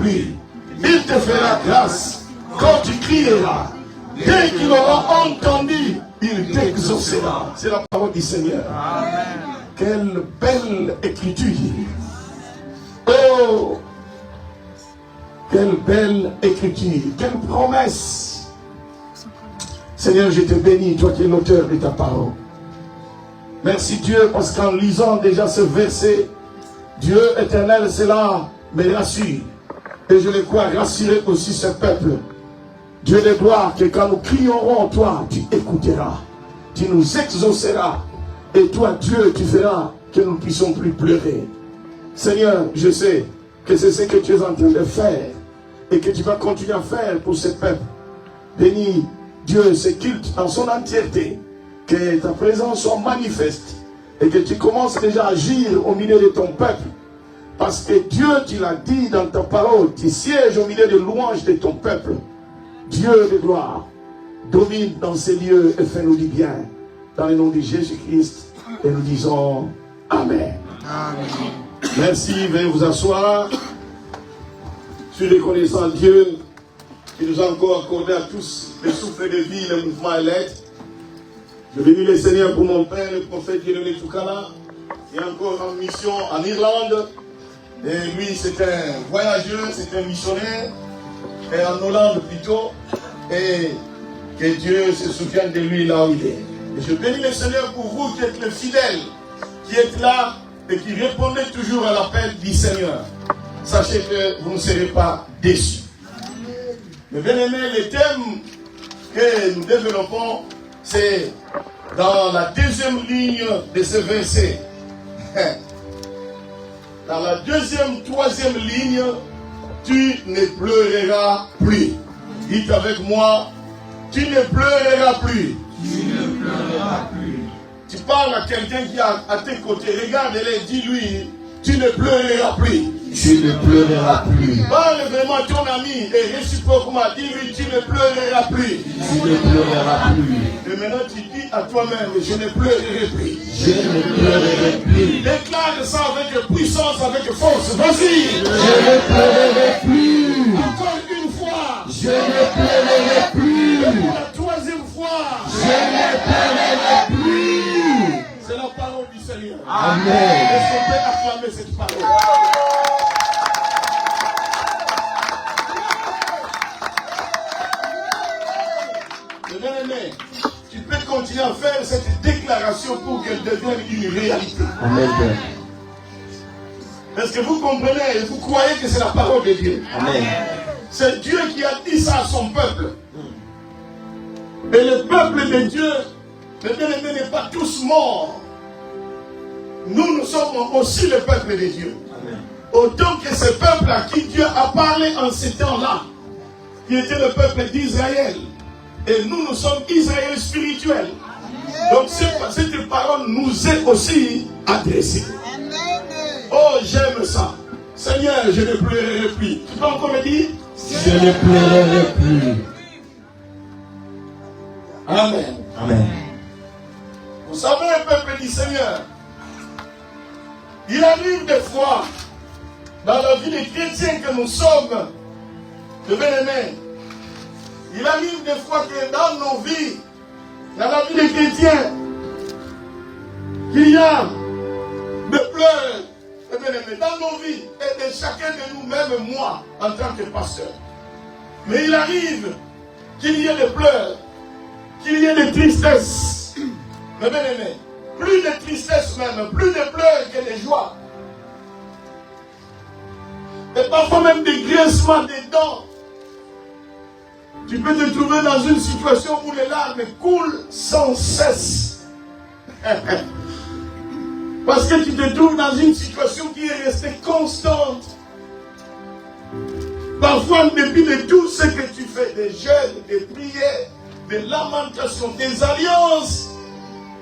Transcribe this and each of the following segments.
prie. Il te fera grâce quand tu crieras. Dès qu'il aura entendu, il t'exaucera. C'est la parole du Seigneur. Amen. Quelle belle écriture. Oh, quelle belle écriture. Quelle promesse. Seigneur, je te bénis, toi qui es l'auteur de ta parole. Merci Dieu, parce qu'en lisant déjà ce verset, Dieu éternel, cela me rassure. Et je le crois rassurer aussi ce peuple. Dieu de gloire, que quand nous crierons, toi, tu écouteras. Tu nous exauceras. Et toi, Dieu, tu feras que nous ne puissions plus pleurer. Seigneur, je sais que c'est ce que tu es en train de faire. Et que tu vas continuer à faire pour ce peuple. Bénis Dieu, ce culte dans son entièreté. Que ta présence soit manifeste. Et que tu commences déjà à agir au milieu de ton peuple. Parce que Dieu, tu l'as dit dans ta parole, tu sièges au milieu de louanges de ton peuple. Dieu de gloire, domine dans ces lieux et fais-nous du bien. Dans le nom de Jésus-Christ, et nous disons Amen. Amen. Merci, veuillez vous asseoir. Je suis reconnaissant Dieu qui nous a encore accordé à tous le souffle de vie, le mouvement et l'être. Je bénis le Seigneur pour mon père, le prophète Dieudonné Toukala, qui est encore en mission en Irlande. Et lui, c'est un voyageur, c'est un missionnaire. Et en Hollande plutôt, et que Dieu se souvienne de lui là où il est. Et je bénis le Seigneur pour vous qui êtes les fidèles, qui êtes là et qui répondez toujours à l'appel du Seigneur. Sachez que vous ne serez pas déçus. Mais bien aimé, le thème que nous développons, c'est dans la deuxième ligne de ce verset. Dans la deuxième, troisième ligne, tu ne pleureras plus. Dites avec moi, tu ne pleureras plus. Tu ne pleureras plus. Tu parles à quelqu'un qui est à tes côtés. Regarde-le, dis-lui, tu ne pleureras plus. Tu ne pleureras plus. Parle vraiment à ton ami et réciproquement, dis-lui, tu ne pleureras plus. Tu ne pleureras plus. Et maintenant tu dis à toi-même, je ne pleurerai plus. Je ne pleurerai plus. Déclare ça avec puissance, avec force. Vas-y. Je ne pleurerai plus. Encore une fois. Je ne pleurerai plus. Et pour la troisième fois. Je ne pleurerai plus. C'est la parole du Seigneur. Amen. Est-ce qu'on peut acclamer cette parole? Bien-aimé, tu peux continuer à faire cette déclaration pour qu'elle devienne une réalité. Amen. Est-ce que vous comprenez et vous croyez que c'est la parole de Dieu? Amen. C'est Dieu qui a dit ça à son peuple. Et le peuple de Dieu, le bien-aimé, n'est pas tous morts. Nous sommes aussi le peuple de Dieu. Amen. Autant que ce peuple à qui Dieu a parlé en ces temps-là, qui était le peuple d'Israël. Et nous sommes Israël spirituel. Donc cette parole nous est aussi adressée. Oh, j'aime ça. Seigneur, je ne pleurerai plus. Tu peux encore me dire? Je ne pleurerai plus. Amen. Amen. Vous savez, le peuple du Seigneur, il arrive des fois, dans la vie des chrétiens que nous sommes, de bien-aimés, il arrive des fois que dans nos vies, dans la vie des chrétiens, qu'il y a des pleurs, dans nos vies, et de chacun de nous, même moi, en tant que pasteur. Mais il arrive qu'il y ait des pleurs, qu'il y ait des tristesses. Mais bien aimé, plus de tristesse même, plus de pleurs que de joie. Et parfois même des grincements des dents. Tu peux te trouver dans une situation où les larmes coulent sans cesse. Parce que tu te trouves dans une situation qui est restée constante. Parfois, en dépit de tout ce que tu fais, des jeûnes, des prières, des lamentations, des alliances,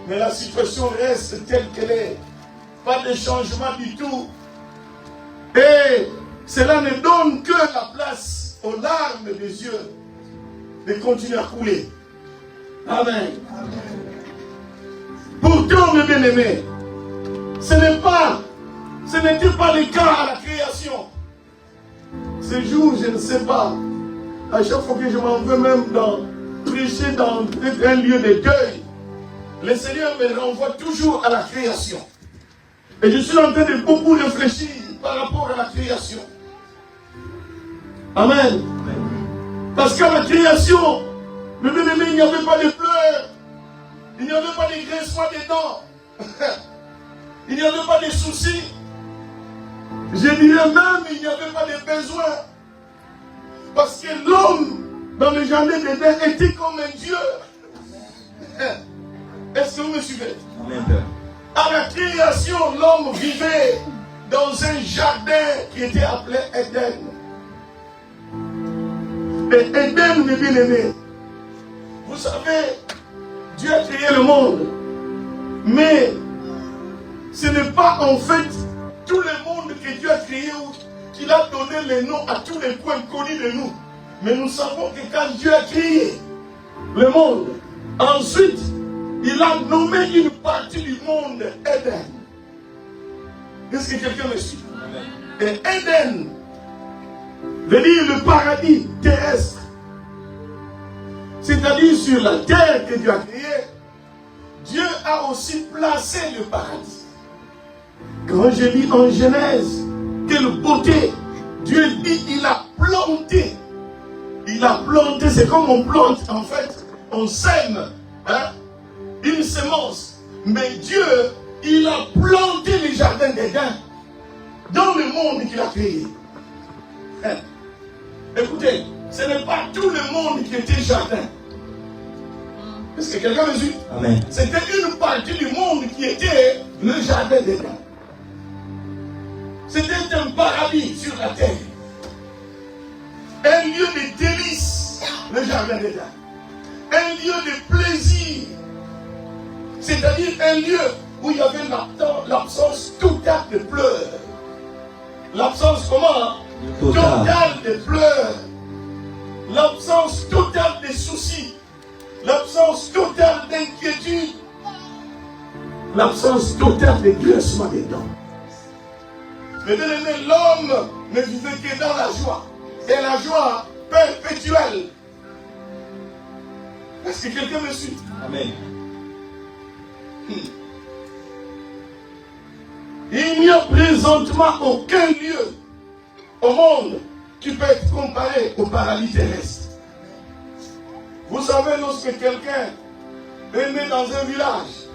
mais la situation reste telle qu'elle est. Pas de changement du tout. Et cela ne donne que la place aux larmes des yeux de continuer à couler. Amen. Pourtant, mes bien-aimés, ce n'était pas le cas à la création. ce jour, je ne sais pas. À chaque fois que je m'en veux même prêcher dans un lieu de deuil, le Seigneur me renvoie toujours à la création. Et je suis en train de beaucoup réfléchir par rapport à la création. Amen. Parce qu'à la création, le bien-aimé, il n'y avait pas de pleurs. Il n'y avait pas de grincement des dents. Il n'y avait pas de soucis. Je dirais même, il n'y avait pas de besoin. Parce que l'homme, dans le jardin d'Éden, était comme un Dieu. Est-ce que vous me suivez? À la création, l'homme vivait dans un jardin qui était appelé Éden. Et Éden, mes bien-aimés, vous savez, Dieu a créé le monde. Mais ce n'est pas en fait tout le monde que Dieu a créé ou qu'il a donné les noms à tous les coins connus de nous. Mais nous savons que quand Dieu a créé le monde, ensuite, il a nommé une partie du monde Éden. Est-ce que quelqu'un me suit? Et Éden veut dire le paradis terrestre. C'est-à-dire sur la terre que Dieu a créée, Dieu a aussi placé le paradis. Quand je lis en Genèse, quelle beauté! Dieu dit, il a planté. Il a planté, c'est comme on plante en fait, on sème une semence. Mais Dieu, il a planté le jardin d'Éden dans le monde qu'il a créé. Écoutez, ce n'est pas tout le monde qui était jardin. Est-ce que quelqu'un me suit? Amen. C'était une partie du monde qui était le jardin d'Éden. C'était un paradis sur la terre. Un lieu de délices, le jardin d'Éden. Un lieu de plaisir. C'est-à-dire un lieu où il y avait l'absence totale de pleurs. L'absence comment? Totale de pleurs. L'absence totale de soucis. L'absence totale d'inquiétude. L'absence totale de grincement des dents. Mais bien aimé, l'homme ne vivait que dans la joie. Et la joie perpétuelle. Est-ce que quelqu'un me suit? Amen. Il n'y a présentement aucun lieu au monde qui peut être comparé au paradis terrestre. Vous savez, lorsque quelqu'un est né dans un village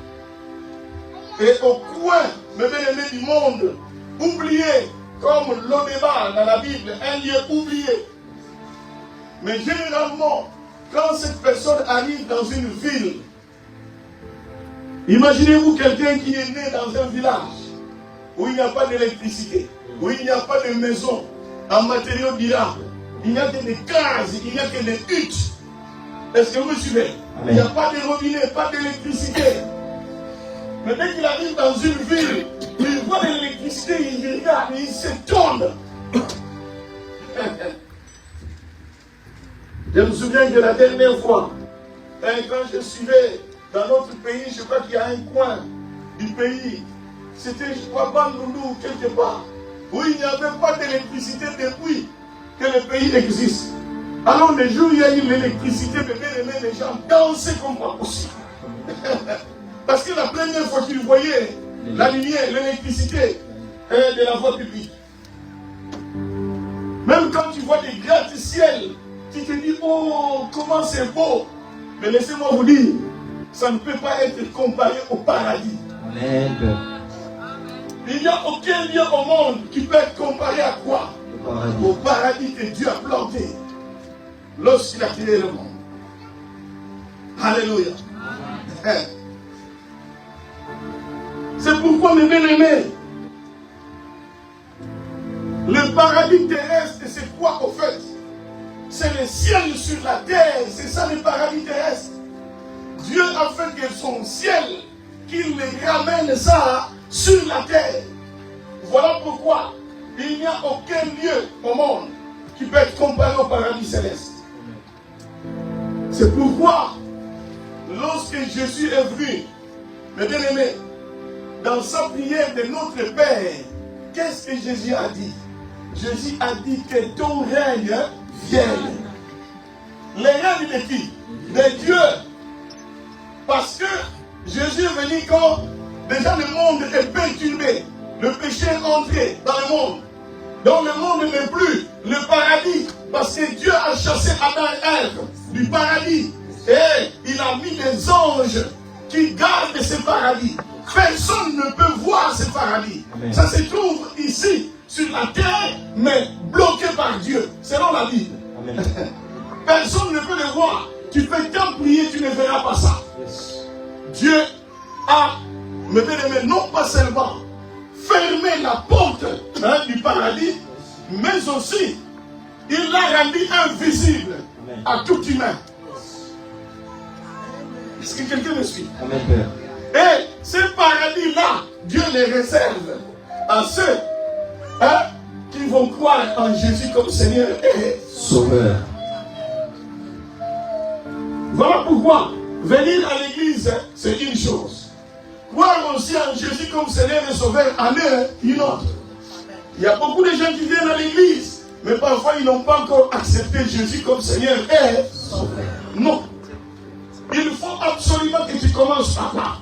et au coin, mes bien-aimés du monde, oublié, comme Lodébar dans la Bible, un lieu oublié. Mais généralement, quand cette personne arrive dans une ville, imaginez-vous quelqu'un qui est né dans un village où il n'y a pas d'électricité, où il n'y a pas de maison en matériaux durables, il n'y a que des cases, il n'y a que des huttes. Est-ce que vous me suivez? Amen. Il n'y a pas de robinet, pas d'électricité. Mais dès qu'il arrive dans une ville, il voit de l'électricité, il regarde, il s'étonne. Je me souviens que la dernière fois, quand je suivais dans notre pays, je crois qu'il y a un coin du pays, c'était, je crois, Bandundu, quelque part, où il n'y avait pas d'électricité depuis que le pays existe. Alors, le jour où il y a eu l'électricité, les gens dansaient comme pas possible. Parce que la première fois qu'ils voyaient la lumière, l'électricité de la voie publique, même quand tu vois des gratte-ciel, tu te dis, oh, comment c'est beau. Mais laissez-moi vous dire, ça ne peut pas être comparé au paradis. Amen. Il n'y a aucun lieu au monde qui peut être comparé à quoi? Au paradis que Dieu a planté lorsqu'il a créé le monde. Alléluia. C'est pourquoi, mes bien-aimés, le paradis terrestre, c'est quoi au fait? C'est le ciel sur la terre, c'est ça le paradis terrestre. Dieu a fait que son ciel, qu'il les ramène ça sur la terre. Voilà pourquoi il n'y a aucun lieu au monde qui peut être comparé au paradis céleste. C'est pourquoi, lorsque Jésus est venu, mes bien-aimés, dans sa prière de notre Père, qu'est-ce que Jésus a dit? Jésus a dit que ton règne vienne. Le règne de qui? De Dieu. Parce que Jésus est venu quand déjà le monde est perturbé. Le péché est entré dans le monde. Donc le monde n'est plus le paradis. Parce que Dieu a chassé Adam et Ève du paradis. Et il a mis des anges qui gardent ce paradis. Personne ne peut voir ce paradis. Amen. Ça se trouve ici, sur la terre, mais bloqué par Dieu, selon la Bible. Amen. Personne ne peut le voir. Tu peux tant prier, tu ne verras pas ça. Yes. Dieu a, me bien-aimé, non pas seulement fermé la porte du paradis, mais aussi, il l'a rendu invisible. Amen. À tout humain. Est-ce que quelqu'un me suit? Amen, Père. Et ce paradis-là, Dieu les réserve à ceux qui vont croire en Jésus comme Seigneur et Sauveur. Voilà pourquoi venir à l'église, c'est une chose. Croire aussi en Jésus comme Seigneur et Sauveur en est une autre. Il y a beaucoup de gens qui viennent à l'église, mais parfois ils n'ont pas encore accepté Jésus comme Seigneur et Sauveur. Non. Il faut absolument que tu commences par là.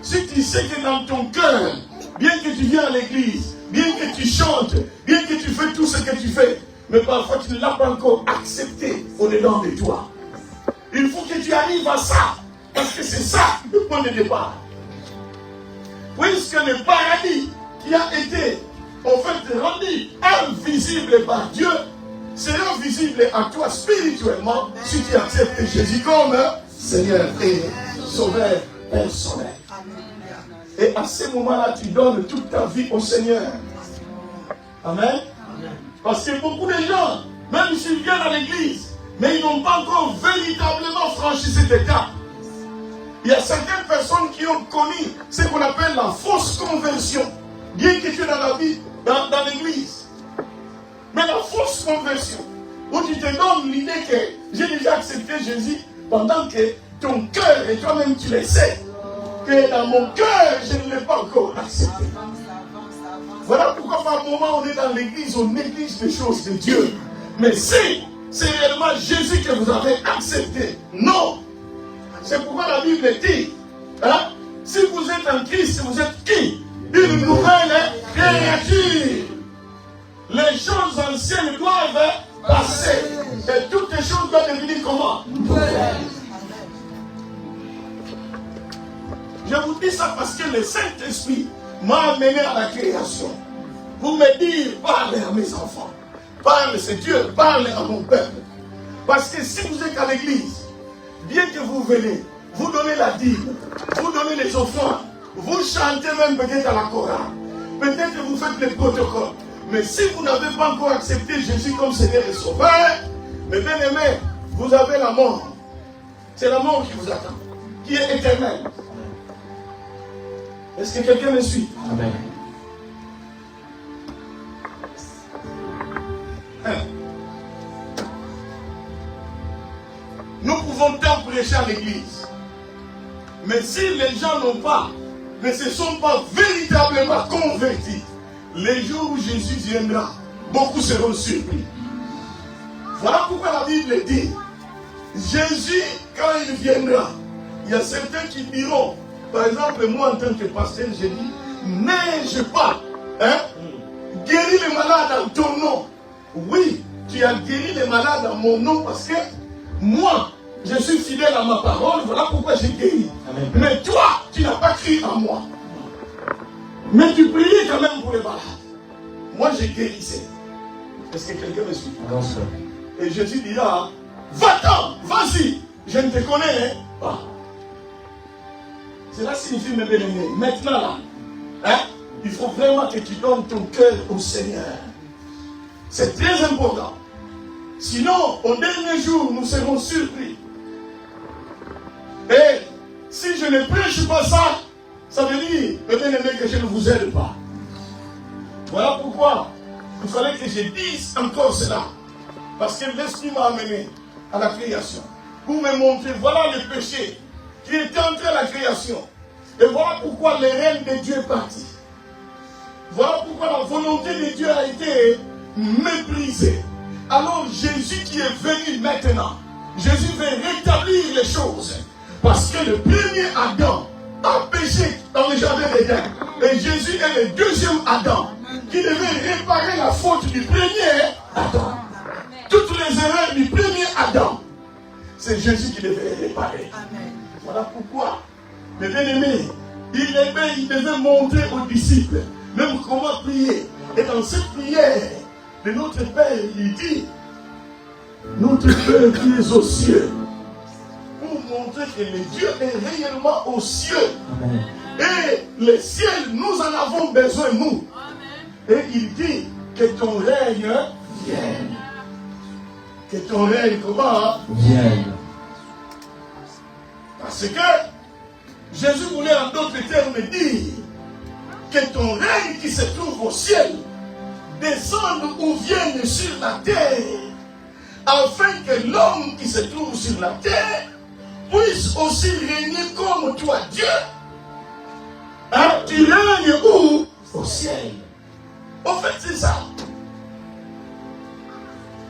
Si tu sais que dans ton cœur, bien que tu viens à l'église, bien que tu chantes, bien que tu fais tout ce que tu fais, mais parfois tu ne l'as pas encore accepté au-dedans de toi. Il faut que tu arrives à ça, parce que c'est ça le point de départ. Puisque le paradis qui a été en fait rendu invisible par Dieu, sera visible à toi spirituellement si tu acceptes Jésus comme Seigneur et Sauveur personnel. Et à ce moment-là, tu donnes toute ta vie au Seigneur. Amen. Parce que beaucoup de gens, même s'ils viennent à l'église, mais ils n'ont pas encore véritablement franchi cette étape. Il y a certaines personnes qui ont connu ce qu'on appelle la fausse conversion. Bien que tu es dans la vie, dans l'église. Mais la fausse conversion, où tu te donnes l'idée que j'ai déjà accepté Jésus, pendant que ton cœur et toi-même tu le sais, que dans mon cœur, je ne l'ai pas encore accepté. Voilà pourquoi par moment on est dans l'église, on néglige les choses de Dieu. Mais si c'est réellement Jésus que vous avez accepté, non. C'est pourquoi la Bible dit, si vous êtes en Christ, vous êtes qui? Une nouvelle créature. Les choses anciennes doivent passer. Et toutes les choses doivent devenir comment? Je vous dis ça parce que le Saint-Esprit m'a amené à la création. Pour me dire, parlez à mes enfants. Parle, c'est Dieu, parle à mon peuple. Parce que si vous êtes à l'église, bien que vous venez, vous donnez la dîme, vous donnez les offrandes, vous chantez même peut-être à la chorale, peut-être que vous faites les protocoles. Mais si vous n'avez pas encore accepté Jésus comme Seigneur et Sauveur, mes bien-aimés, vous avez la mort. C'est la mort qui vous attend, qui est éternelle. Est-ce que quelqu'un me suit? Amen. Nous pouvons tant prêcher à l'église. Mais si les gens ne se sont pas véritablement convertis, les jours où Jésus viendra, beaucoup seront surpris. Voilà pourquoi la Bible dit, Jésus, quand il viendra, il y a certains qui diront, par exemple, moi en tant que pasteur, j'ai dit, n'ai-je pas guéri les malades en ton nom? Oui, tu as guéri les malades en mon nom parce que moi, je suis fidèle à ma parole, voilà pourquoi j'ai guéri. Amen. Mais toi, tu n'as pas crié en moi. Mais tu priais quand même pour les malades. Moi, j'ai guérissé. Est-ce que quelqu'un me suit? Non, sir. Et Jésus dira, va-t'en, vas-y, je ne te connais pas. Cela signifie, mes bien-aimés, maintenant là, il faut vraiment que tu donnes ton cœur au Seigneur. C'est très important. Sinon, au dernier jour, nous serons surpris. Et si je ne prêche pas ça, ça veut dire, mes bien-aimés, que je ne vous aide pas. Voilà pourquoi il fallait que je dise encore cela. Parce que l'Esprit m'a amené à la création. Pour me montrer, voilà le péché qui est entré à la création. Et voilà pourquoi le règne de Dieu est parti. Voilà pourquoi la volonté de Dieu a été méprisée. Alors Jésus qui est venu maintenant, Jésus veut rétablir les choses. Parce que le premier Adam a péché dans le jardin d'Éden. Et Jésus est le deuxième Adam qui devait réparer la faute du premier Adam. Toutes les erreurs du premier Adam, c'est Jésus qui devait les réparer. Voilà pourquoi, mes bien-aimés, il devait montrer aux disciples même comment prier. Et dans cette prière de notre Père, il dit, notre Père qui est aux cieux, pour montrer que le Dieu est réellement aux cieux. Amen. Et le ciel, nous en avons besoin, nous. Amen. Et il dit que ton règne vienne. Que ton règne, comment? Vienne. Parce que Jésus voulait en d'autres termes dire que ton règne qui se trouve au ciel descende ou vienne sur la terre, afin que l'homme qui se trouve sur la terre puisse aussi régner comme toi, Dieu. Hein? Tu règnes où? Au ciel. En fait, c'est ça.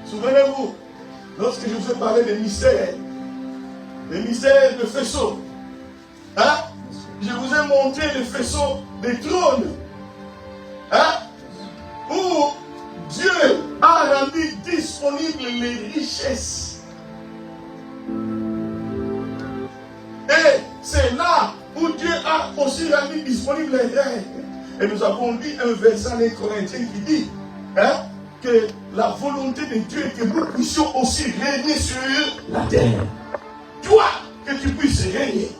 Souvenez-vous, lorsque je vous ai parlé des mystères de faisceaux, hein? Je vous ai montré le faisceau des trônes, hein? Où Dieu a rendu disponibles les richesses. Et c'est là où Dieu a aussi rendu disponibles les règles. Et nous avons dit un verset dans les Corinthiens qui dit, hein, que la volonté de Dieu est que nous puissions aussi régner sur la terre. Toi, que tu puisses régner.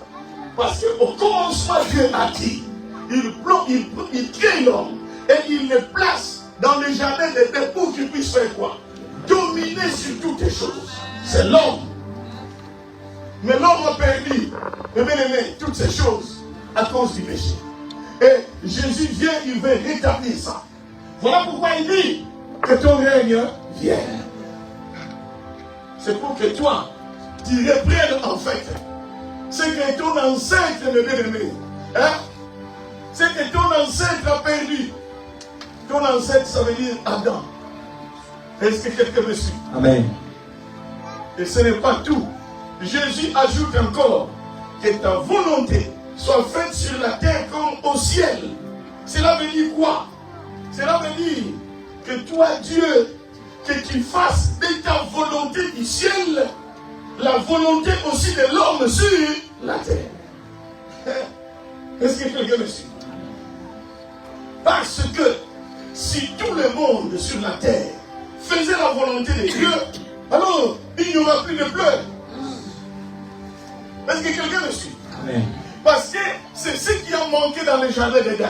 Parce qu'au commencement, Dieu a dit, il crée l'homme et il le place dans le jardin d'Éden pour qu'il puisse faire quoi? Dominer sur toutes les choses. C'est l'homme. Mais l'homme a perdu, mes bien-aimés, toutes ces choses à cause du péché. Et Jésus vient, il veut rétablir ça. Voilà pourquoi il dit que ton règne vienne. C'est pour que toi, tu reprennes en fait ce que ton ancêtre, mes bien-aimés, hein? Ce que ton ancêtre a perdu. Ton ancêtre, ça veut dire Adam. Est-ce que quelqu'un me suit? Amen. Et ce n'est pas tout. Jésus ajoute encore que ta volonté soit faite sur la terre comme au ciel. Cela veut dire quoi? Cela veut dire que toi, Dieu, que tu fasses de ta volonté du ciel la volonté aussi de l'homme sur la terre. Est-ce que quelqu'un me suit? Parce que si tout le monde sur la terre faisait la volonté de Dieu, alors il n'y aura plus de pleurs. Est-ce que quelqu'un me suit? Amen. Parce que c'est ce qui a manqué dans le jardin d'Éden.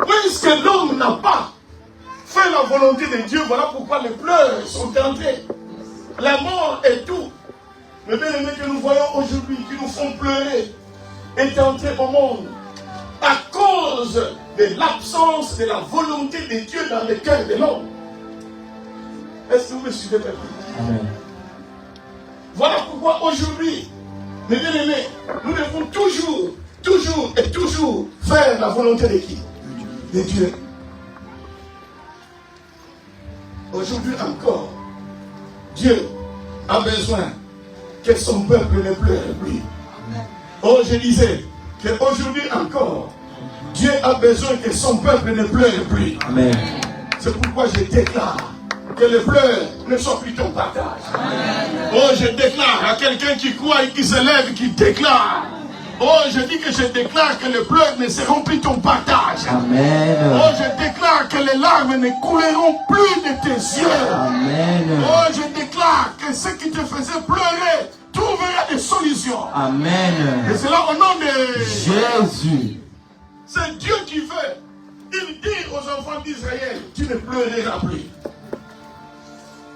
Puisque l'homme n'a pas fait la volonté de Dieu, voilà pourquoi les pleurs sont entrés. La mort et tout. Les bien-aimés que nous voyons aujourd'hui, qui nous font pleurer, est entré au monde à cause de l'absence de la volonté de Dieu dans le cœur de l'homme. Est-ce que vous me suivez maintenant? Amen. Voilà pourquoi aujourd'hui, mes bien-aimés, nous devons toujours faire la volonté de qui? De Dieu. Aujourd'hui encore, Dieu a besoin que son peuple ne pleure plus. Oh, je disais qu'aujourd'hui encore, Dieu a besoin que son peuple ne pleure plus. Amen. C'est pourquoi je déclare que les pleurs ne soient plus ton partage. Amen. Oh, je déclare à quelqu'un qui croit et qui se lève, qui déclare. Oh, je dis que je déclare que les pleurs ne seront plus ton partage. Amen. Oh, je déclare que les larmes ne couleront plus de tes yeux. Amen. Oh, je déclare que ce qui te faisait pleurer trouvera des solutions. Amen. Et c'est là au nom de Jésus. C'est Dieu qui veut. Il dit aux enfants d'Israël, tu ne pleureras plus.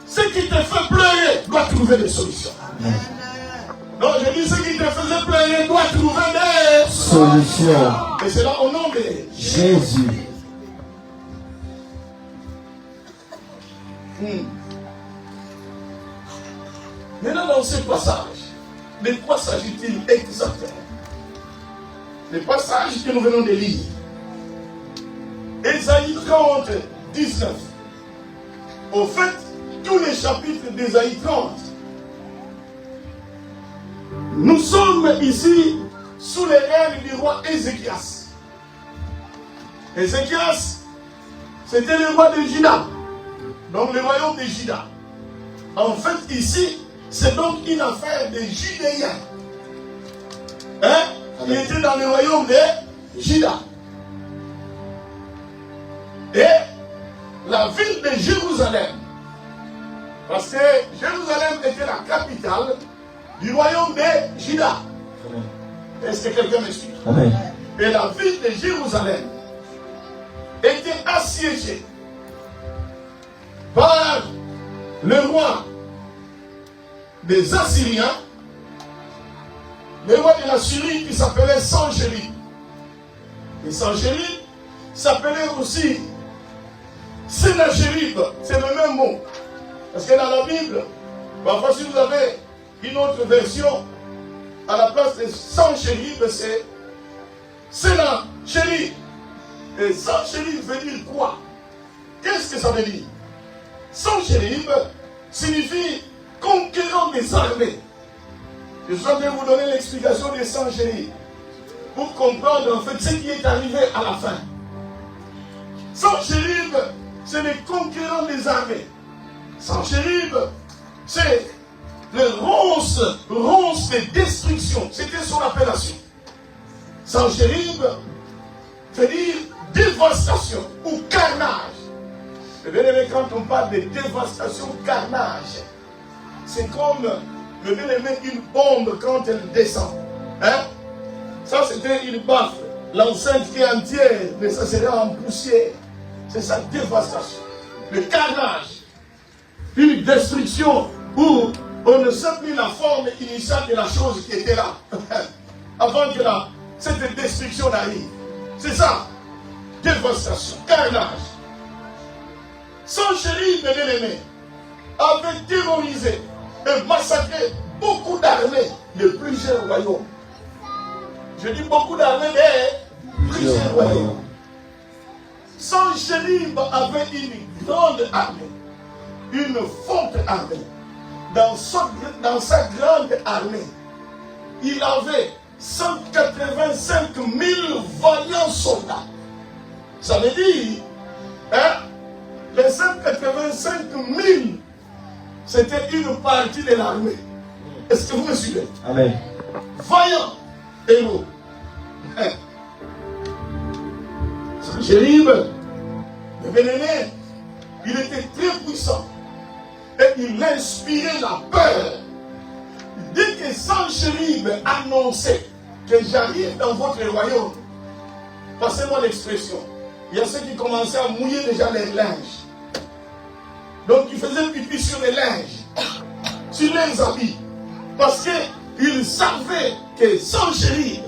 Ce qui te fait pleurer doit trouver des solutions. Amen. Non, je dis ce qui te faisait pleurer doit trouver des solutions. Et c'est là au nom de Jésus. Maintenant, dans ce passage, de quoi s'agit-il exactement? Le passage que nous venons de lire Ésaïe 30, 19. Au fait, tous les chapitres d'Ésaïe 30, nous sommes ici sous les règnes du roi Ézéchias. Ézéchias, c'était le roi de Juda, donc le royaume de Juda. En fait, ici, c'est donc une affaire des Judéens. Hein? Il était dans le royaume de Juda. Et la ville de Jérusalem, parce que Jérusalem était la capitale du royaume de Juda. Est-ce que quelqu'un me suit? Et la ville de Jérusalem était assiégée par le roi des Assyriens, le roi de la Syrie qui s'appelait Sanchérib. Et Sanchérib s'appelait aussi Sénachérib, c'est le même mot. Parce que dans la Bible, parfois si vous avez une autre version, à la place de Sanchérib, c'est Sénachérib. Et Sanchérib veut dire quoi? Qu'est-ce que ça veut dire? Sanchérib signifie conquérant des armées. Je souhaite vous donner l'explication de Sanchérib pour comprendre en fait ce qui est arrivé à la fin. Sanchérib, c'est le conquérant des armées. Sanchérib, c'est le ronce de destruction. C'était son appellation. Sanchérib veut dire dévastation ou carnage. Et bien aimé, quand on parle de dévastation, carnage, c'est comme le bien aimé une bombe quand elle descend. Hein? Ça c'était une baffe. L'enceinte qui est entière, mais ça serait en poussière. C'est sa dévastation. Le carnage. Une destruction où on ne sait plus la forme initiale de la chose qui était là. Avant que cette destruction n'arrive. C'est ça. Dévastation, carnage. Sanchérib, mes bien-aimés, avait terrorisé et massacré beaucoup d'armées de plusieurs royaumes. Je dis beaucoup d'armées de plusieurs royaumes. Sanchérib avait une grande armée, une forte armée. Dans sa grande armée, il avait 185 000 vaillants soldats. Ça veut dire, hein, les 185 000, c'était une partie de l'armée. Est-ce que vous me suivez? Amen. Vaillants héros. Hein. Sanchérib, le bien-aimé, il était très puissant. Et il inspirait la peur. Dès que Sanchérib annonçait que j'arrive dans votre royaume, passez-moi l'expression, il y a ceux qui commençaient à mouiller déjà les linges. Donc ils faisaient pipi sur les linges, sur les habits, parce qu'ils savaient que Sanchérib,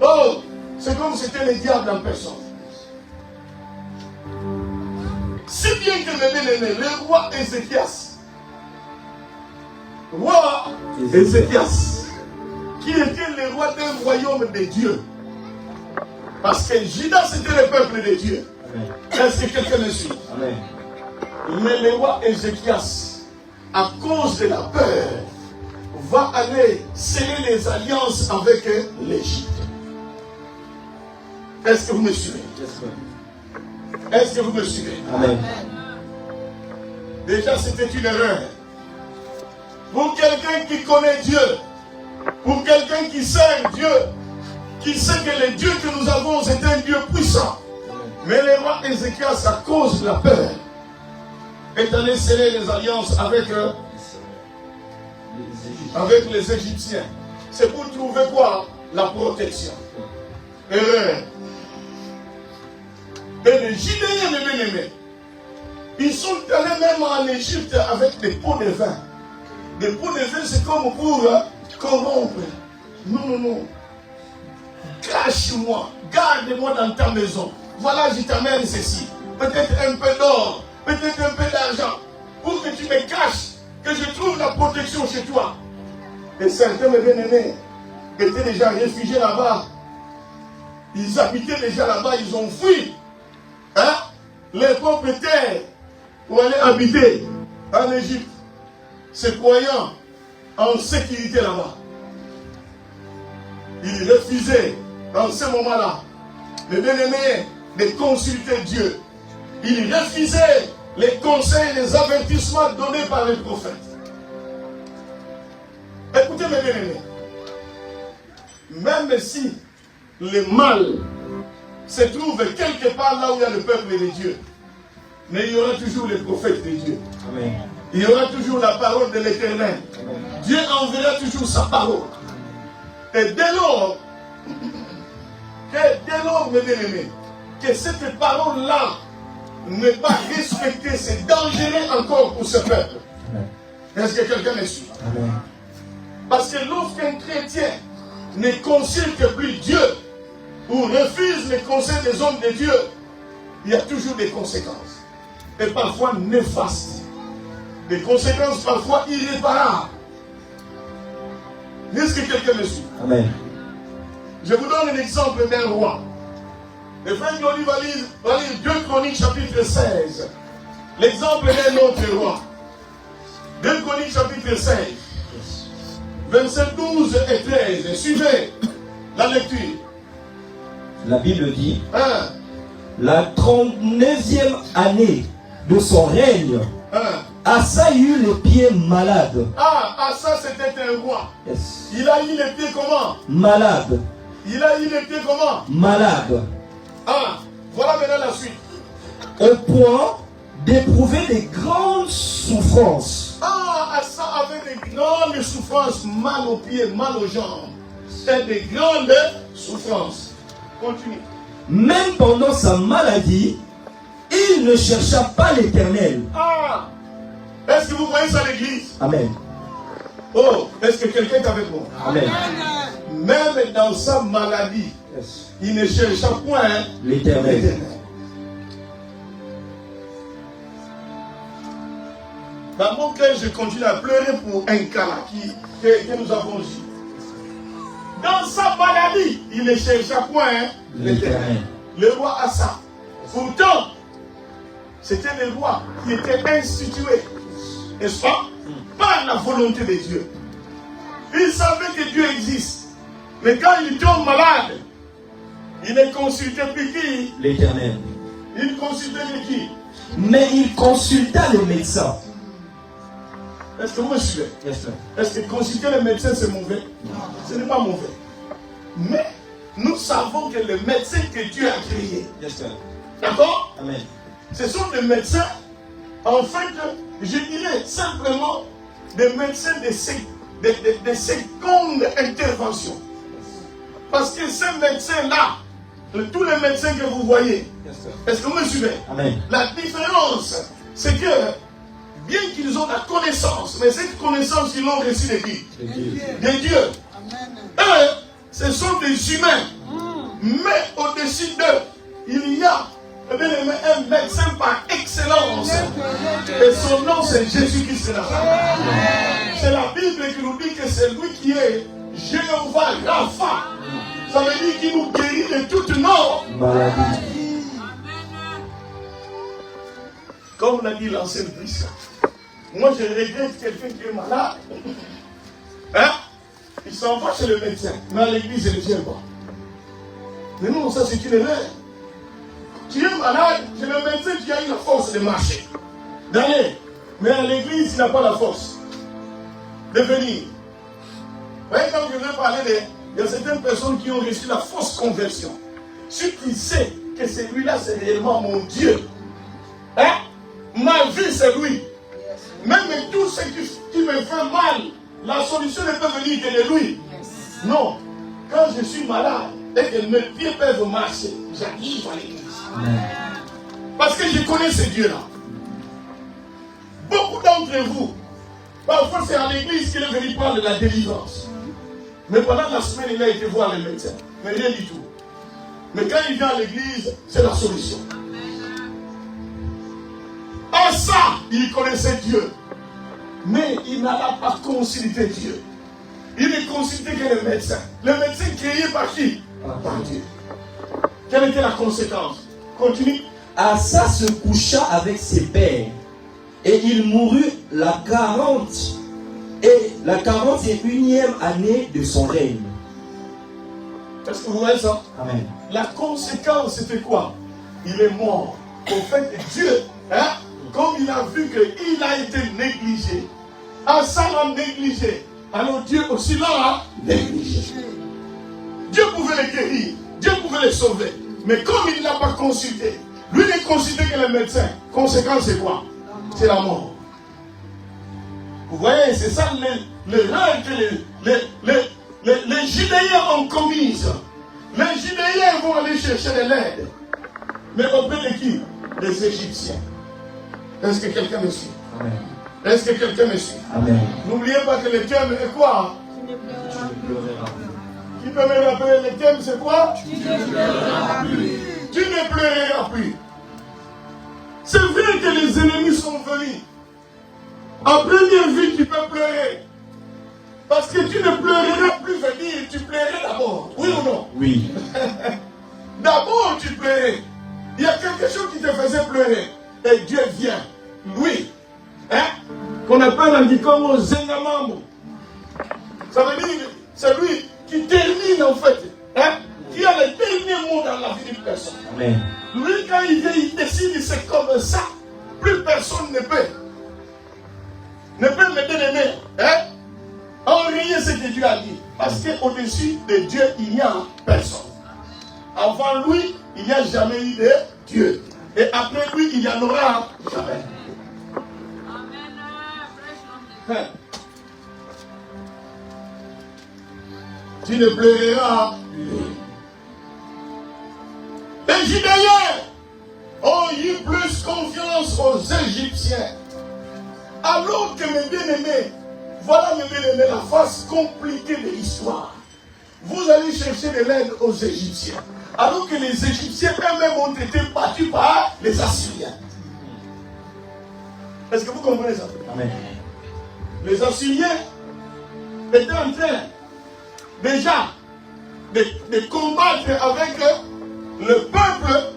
oh, c'est comme si c'était le diable en personne. Si bien que le bien-aimé, le roi Ézéchias, qui était le roi d'un royaume de Dieu, parce que Juda c'était le peuple de Dieu. Est-ce que quelqu'un me suit? Amen. Mais le roi Ézéchias, à cause de la peur, va aller sceller les alliances avec l'Égypte. Est-ce que vous me suivez? Est-ce que vous me suivez? Amen. Déjà, c'était une erreur. Pour quelqu'un qui connaît Dieu, pour quelqu'un qui sert Dieu, qui sait que le Dieu que nous avons, c'est un Dieu puissant. Mais le roi Ézéchias, à cause de la peur, est allé sceller les alliances avec les Égyptiens. C'est pour trouver quoi? La protection. Erreur. Et les Judéens, mes bien-aimés, ils sont allés même en Égypte avec des pots de vin. Des pots de vin, c'est comme pour corrompre. Non, non, non. Cache-moi, garde-moi dans ta maison. Voilà, je t'amène ceci. Peut-être un peu d'or, peut-être un peu d'argent, pour que tu me caches, que je trouve la protection chez toi. Et certains, mes bien-aimés, étaient déjà réfugiés là-bas. Ils habitaient déjà là-bas, ils ont fui. les propriétaires où aller habiter en Égypte, se croyant en sécurité là-bas, il refusait dans ce moment-là, le bien-aimé, de consulter Dieu. Il refusait les conseils, les avertissements donnés par les prophètes. Écoutez mes bien-aimés, même si le mal se trouve quelque part là où il y a le peuple de Dieu, mais il y aura toujours les prophètes de Dieu. Amen. Il y aura toujours la parole de l'Éternel. Dieu enverra toujours sa parole. Et dès lors, mes bien-aimés, que cette parole-là n'est pas respectée, c'est dangereux encore pour ce peuple. Est-ce que quelqu'un me suit? Parce que lorsqu'un chrétien ne consulte plus Dieu ou refuse les conseils des hommes de Dieu, il y a toujours des conséquences. Et parfois néfastes. Des conséquences parfois irréparables. Est-ce que quelqu'un me suit? Amen. Je vous donne un exemple d'un roi. Le frère Glody va lire 2 Chroniques chapitre 16. L'exemple d'un autre roi. 2 Chroniques chapitre 16. Versets 12 et 13. Suivez la lecture. La Bible dit, la 39e année de son règne, Asa eut les pieds malades. Asa c'était un roi. Yes. Il a eu les pieds comment? Malade. Il a eu les pieds comment? Malade. Voilà maintenant la suite. Au point d'éprouver des grandes souffrances. Asa avait des grandes souffrances, mal aux pieds, mal aux jambes. C'était des grandes souffrances. Continue. Même pendant sa maladie, il ne chercha pas l'Éternel. Est-ce que vous voyez ça à l'église? Amen. Oh, est-ce que quelqu'un est avec moi? Amen. Même dans sa maladie, Yes. il ne chercha point l'Éternel. Dans mon cœur, je continue à pleurer pour un cas là que nous avons vu. Dans sa maladie, il ne chercha point l'Éternel. Le roi Asa. Pourtant, c'était le roi qui était institué, n'est-ce pas, par la volonté de Dieu. Il savait que Dieu existe. Mais quand il tombe malade, il ne consultait plus qui? L'Éternel. Il consultait qui? Mais il consulta le médecin. Est-ce que vous me suivez? Yes, sir. Est-ce que consulter le médecin c'est mauvais? Non. Ce n'est pas mauvais. Mais nous savons que le médecin que Dieu a créé, Yes, sir. d'accord? Amen. Ce sont des médecins, en fait, je dirais simplement des médecins de seconde intervention. Parce que ces médecins-là, tous les médecins que vous voyez, Yes, sir. est-ce que vous me suivez? Amen. La différence, c'est que, bien qu'ils ont la connaissance, mais cette connaissance, ils l'ont reçue de qui? De Dieu. Eux, ce sont des humains. Mais au-dessus d'eux, il y a un médecin par excellence. Et son nom, c'est Jésus-Christ de Nazareth. C'est la Bible qui nous dit que c'est lui qui est Jéhovah Rapha. Ça veut dire qu'il nous guérit de toutes nos maladies. Comme l'a dit l'ancien Christ. Moi, je regrette quelqu'un qui est malade. Il s'en va chez le médecin. Mais à l'église, il ne vient pas. Mais non, ça, c'est une erreur. Tu es malade, chez le médecin, tu as eu la force de marcher, d'aller. Mais à l'église, il n'a pas la force de venir. Vous voyez, quand je vais parler il y a certaines personnes qui ont reçu la fausse conversion. Si tu sais que celui-là, c'est réellement mon Dieu, ma vie, c'est lui. Même tout ce qui me fait mal, la solution ne peut venir que de lui. Non. Quand je suis malade et que mes pieds peuvent marcher, j'arrive à l'église. Parce que je connais ce Dieu-là. Beaucoup d'entre vous, parfois c'est à l'église qu'il est venu prendre de la délivrance. Mais pendant la semaine, il a été voir les médecins. Mais rien du tout. Mais quand il vient à l'église, c'est la solution. En ça, il connaissait Dieu. Mais il n'alla pas consulter Dieu. Il ne consultait que le médecin. Le médecin créé par qui? Par Dieu. Quelle était la conséquence? Continue. Asa se coucha avec ses pères, et il mourut la 41e année de son règne. Est-ce que vous voyez ça? Amen. La conséquence, c'était quoi? Il est mort. Au fait, Dieu, comme il a vu qu'il a été négligé, Asa l'a négligé, alors Dieu aussi l'a négligé. Dieu pouvait les guérir, Dieu pouvait les sauver, mais comme il ne l'a pas consulté, lui n'est consulté que le médecin. Conséquence, c'est quoi? C'est la mort. Vous voyez, c'est ça l'erreur que les Judéens ont commise. Les Judéens vont aller chercher de l'aide. Mais auprès de qui? Des Égyptiens. Est-ce que quelqu'un me suit? Amen. Est-ce que quelqu'un me suit? Amen. N'oubliez pas que le thème est quoi? Qui peut me rappeler le thème, c'est quoi? Tu ne pleureras plus. Tu ne pleureras plus. C'est vrai que les ennemis sont venus. En première vue, tu peux pleurer. Parce que tu ne pleureras plus venir, tu pleurais d'abord. Oui ou non? Oui. D'abord, tu pleurais. Il y a quelque chose qui te faisait pleurer. Et Dieu vient. Lui. Qu'on appelle un Dikomo Zengamambo. Ça veut dire, c'est lui qui termine en fait. Qui a le dernier mot dans la vie d'une personne. Amen. Lui, quand il vient, il décide, c'est comme ça. Plus personne ne peut me dénigrer. Enrayer ce que Dieu a dit. Parce qu'au-dessus de Dieu, il n'y a personne. Avant lui, il n'y a jamais eu de Dieu. Et après lui, il n'y en aura jamais. Amen. Tu ne pleureras plus. Les Judéens ont eu plus confiance aux Égyptiens. Alors que mes bien-aimés, voilà mes bien-aimés, la face compliquée de l'histoire. Vous allez chercher de l'aide aux Égyptiens. Alors que les Égyptiens eux-mêmes ont été battus par les Assyriens. Est-ce que vous comprenez ça? Amen. Les Assyriens étaient en train déjà de combattre avec le peuple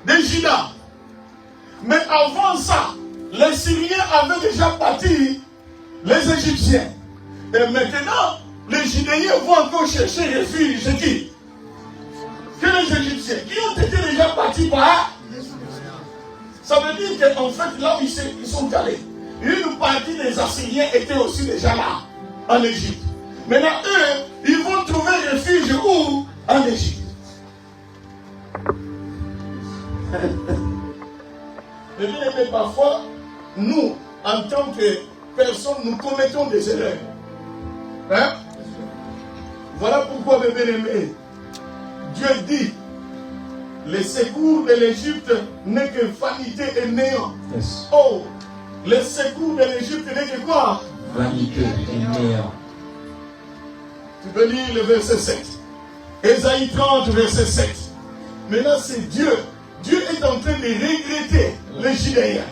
de Juda. Mais avant ça, les Syriens avaient déjà bâti les Égyptiens. Et maintenant, les Judéens vont encore chercher refuge. Qui? Que les Égyptiens, qui ont été déjà bâtis par. Ça veut dire qu'en fait, là où ils sont allés, une partie des Assyriens était aussi déjà là, en Égypte. Maintenant, eux, ils vont trouver refuge où? En Égypte. Mais parfois, nous, en tant que personnes, nous commettons des erreurs. Voilà pourquoi, mes bien-aimés, Dieu dit, le secours de l'Égypte n'est que vanité et néant. Yes. Oh, le secours de l'Égypte n'est que quoi? Vanité et néant. Tu peux lire le verset 7. Ésaïe 30, verset 7. Maintenant, c'est Dieu. Dieu est en train de regretter les Judéens.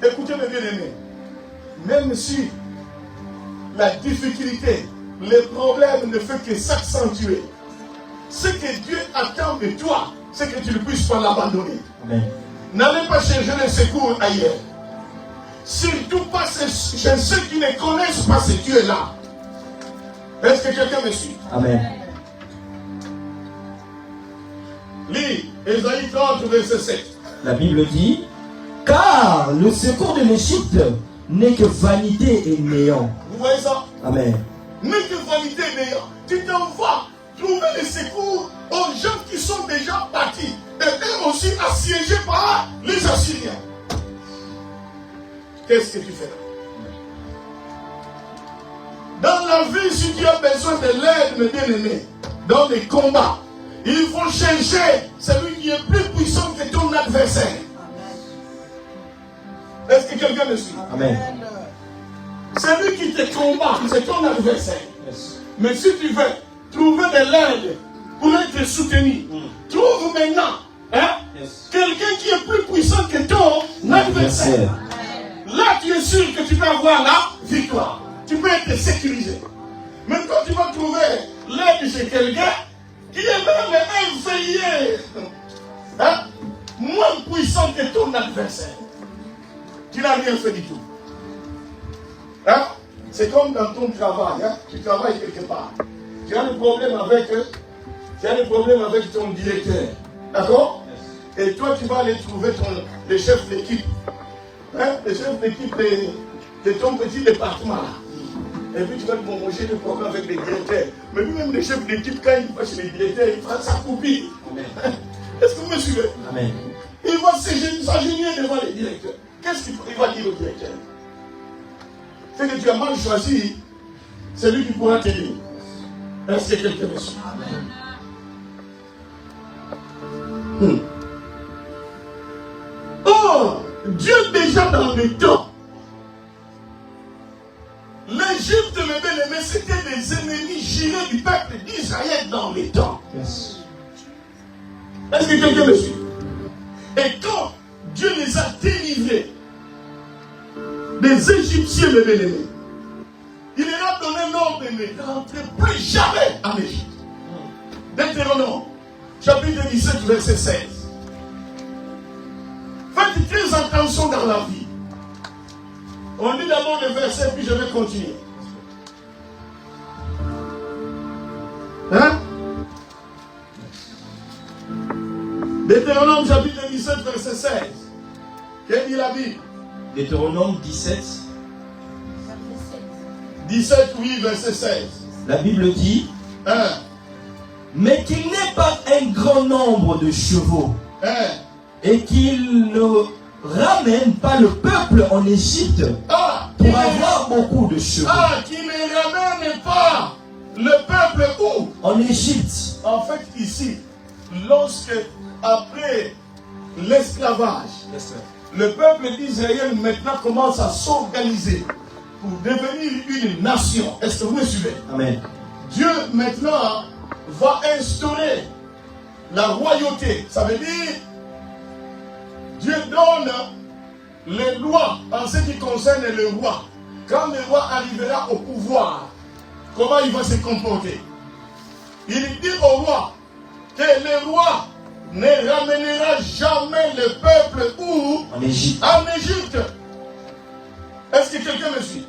Écoutez mes bien-aimés. Même si la difficulté, les problèmes ne font que s'accentuer, ce que Dieu attend de toi, c'est que tu ne puisses pas l'abandonner. N'allez pas chercher le secours ailleurs. Surtout pas chez ceux qui ne connaissent pas ce Dieu-là. Est-ce que quelqu'un me suit? Amen. Lis Ésaïe 30, verset 7. La Bible dit, car le secours de l'Égypte n'est que vanité et néant. Vous voyez ça? Amen. N'est que vanité et néant. Tu t'envoies trouver le secours aux gens qui sont déjà partis. Et eux aussi assiégés par les Assyriens. Qu'est-ce que tu fais là? Dans la vie, si tu as besoin de l'aide, mes bien-aimés, dans les combats, il faut chercher celui qui est plus puissant que ton adversaire. Est-ce que quelqu'un me suit? Amen. Celui qui te combat, c'est ton adversaire. Yes. Mais si tu veux trouver de l'aide pour être soutenu, trouve maintenant quelqu'un qui est plus puissant que ton adversaire. Là, tu es sûr que tu peux avoir la victoire. Tu peux être sécurisé. Mais quand tu vas trouver l'aide chez quelqu'un qui est même éveillé, moins puissant que ton adversaire. Tu n'as rien fait du tout. Hein? C'est comme dans ton travail. Hein? Tu travailles quelque part. Tu as des problèmes avec ton directeur. D'accord? Et toi, tu vas aller trouver le chef d'équipe. Hein? Le chef d'équipe de ton petit département là. Et puis tu vas lui manger des problèmes avec les directeurs. Mais lui-même, le chef d'équipe, quand il va chez les directeurs, il fera sa copie. Est-ce que vous me suivez? Amen. Il va s'agenouiller devant les directeurs. Qu'est-ce qu'il va dire au directeur? C'est que tu as mal choisi celui qui pourra t'aider. Est-ce que quelqu'un me suit? Amen. Oh, Dieu déjà dans le temps. L'Égypte, mes bien-aimés, c'était des ennemis jurés du peuple d'Israël dans le temps. Yes. Est-ce que quelqu'un me suit? Et quand Dieu les a délivrés des Égyptiens, mes bien-aimés, il leur a donné l'ordre de rentrer plus jamais en Égypte. Deutéronome, chapitre 17, verset 16. Faites très attention dans la vie. On lit d'abord le verset, puis je vais continuer. Hein? Deutéronome chapitre 17, verset 16. Qu'est-ce dit la Bible? Deutéronome 17. 17, oui, verset 16. La Bible dit, mais qu'il n'ait pas un grand nombre de chevaux, et qu'il ne ramène pas le peuple en Égypte pour avoir beaucoup de chevaux. Qu'il ne ramène pas le peuple où? En Égypte. En fait, ici, lorsque, après l'esclavage, le peuple d'Israël maintenant commence à s'organiser pour devenir une nation. Est-ce que vous me suivez? Amen. Dieu maintenant va instaurer la royauté. Ça veut dire Dieu donne les lois en ce qui concerne le roi. Quand le roi arrivera au pouvoir, comment il va se comporter? Il dit au roi que le roi ne ramènera jamais le peuple où? En Égypte. En Égypte. Est-ce que quelqu'un me suit?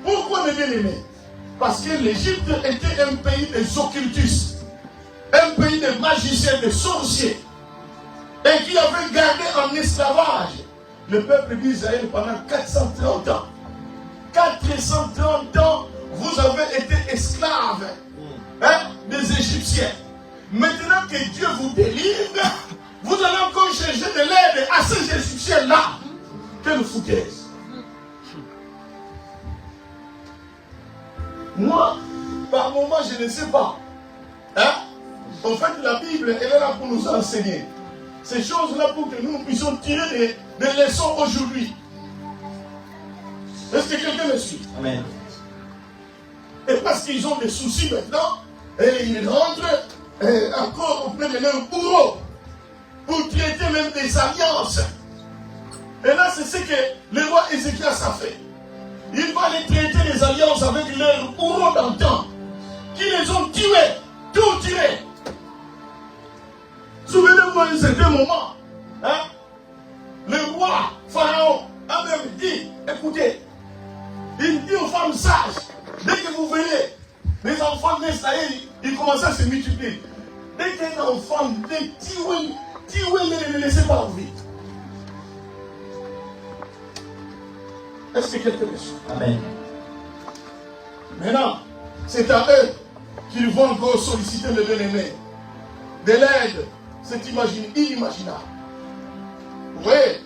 Pourquoi, mes bien-aimés? Parce que l'Égypte était un pays des occultistes, un pays de magiciens, de sorciers, et qui avait gardé en esclavage le peuple d'Israël pendant 430 ans. 430 ans, vous avez été esclaves des Égyptiens. Maintenant que Dieu vous délivre, vous allez encore chercher de l'aide à ces Égyptiens-là. Quelle foutaise! Moi, par moment, je ne sais pas. En fait, la Bible, elle est là pour nous enseigner ces choses-là pour que nous puissions tirer des leçons aujourd'hui. Est-ce que quelqu'un me suit? Amen. Et parce qu'ils ont des soucis maintenant, et ils rentrent encore auprès de leur bourreau pour traiter même des alliances. Et là, c'est ce que le roi Ézéchias a fait. Il va les traiter des alliances avec leurs bourreaux d'antan, qui les ont tués, tout tués. Souvenez-vous à un certain moment, le roi Pharaon a même dit, écoutez, il dit aux femmes sages, dès que vous venez, les enfants naissent là, ils commencent à se multiplier. Dès qu'un enfant naît, ne le laissez pas en vie. Est-ce que quelqu'un me suit? Amen. Maintenant, c'est à eux qu'ils vont encore solliciter le bien-aimé. De l'aide, c'est inimaginable. Vous voyez?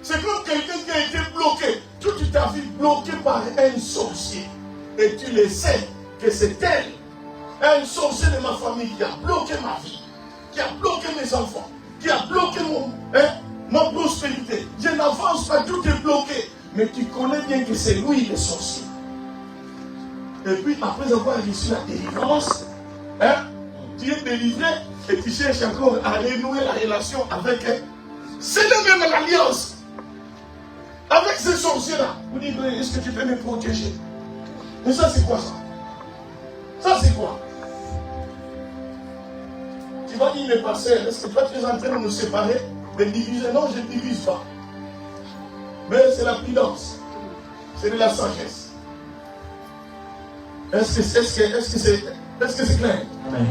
C'est comme quelqu'un qui a été bloqué, toute ta vie bloqué par un sorcier. Et tu le sais que c'est elle, un sorcier de ma famille qui a bloqué ma vie, qui a bloqué mes enfants, qui a bloqué ma prospérité. Je n'avance pas, tout est bloqué. Mais tu connais bien que c'est lui le sorcier. Et puis après avoir reçu la délivrance, tu es délivré et tu cherches encore à renouer la relation avec elle. C'est le même l'alliance. Avec ce sorcier-là, vous dites, est-ce que tu peux me protéger? Mais ça c'est quoi ça? Ça c'est quoi? Tu vas dire, mais pasteur, est-ce que toi tu es en train de nous séparer, de diviser? Non, je ne divise pas. Mais c'est la prudence. C'est de la sagesse. Est-ce que c'est clair? Amen.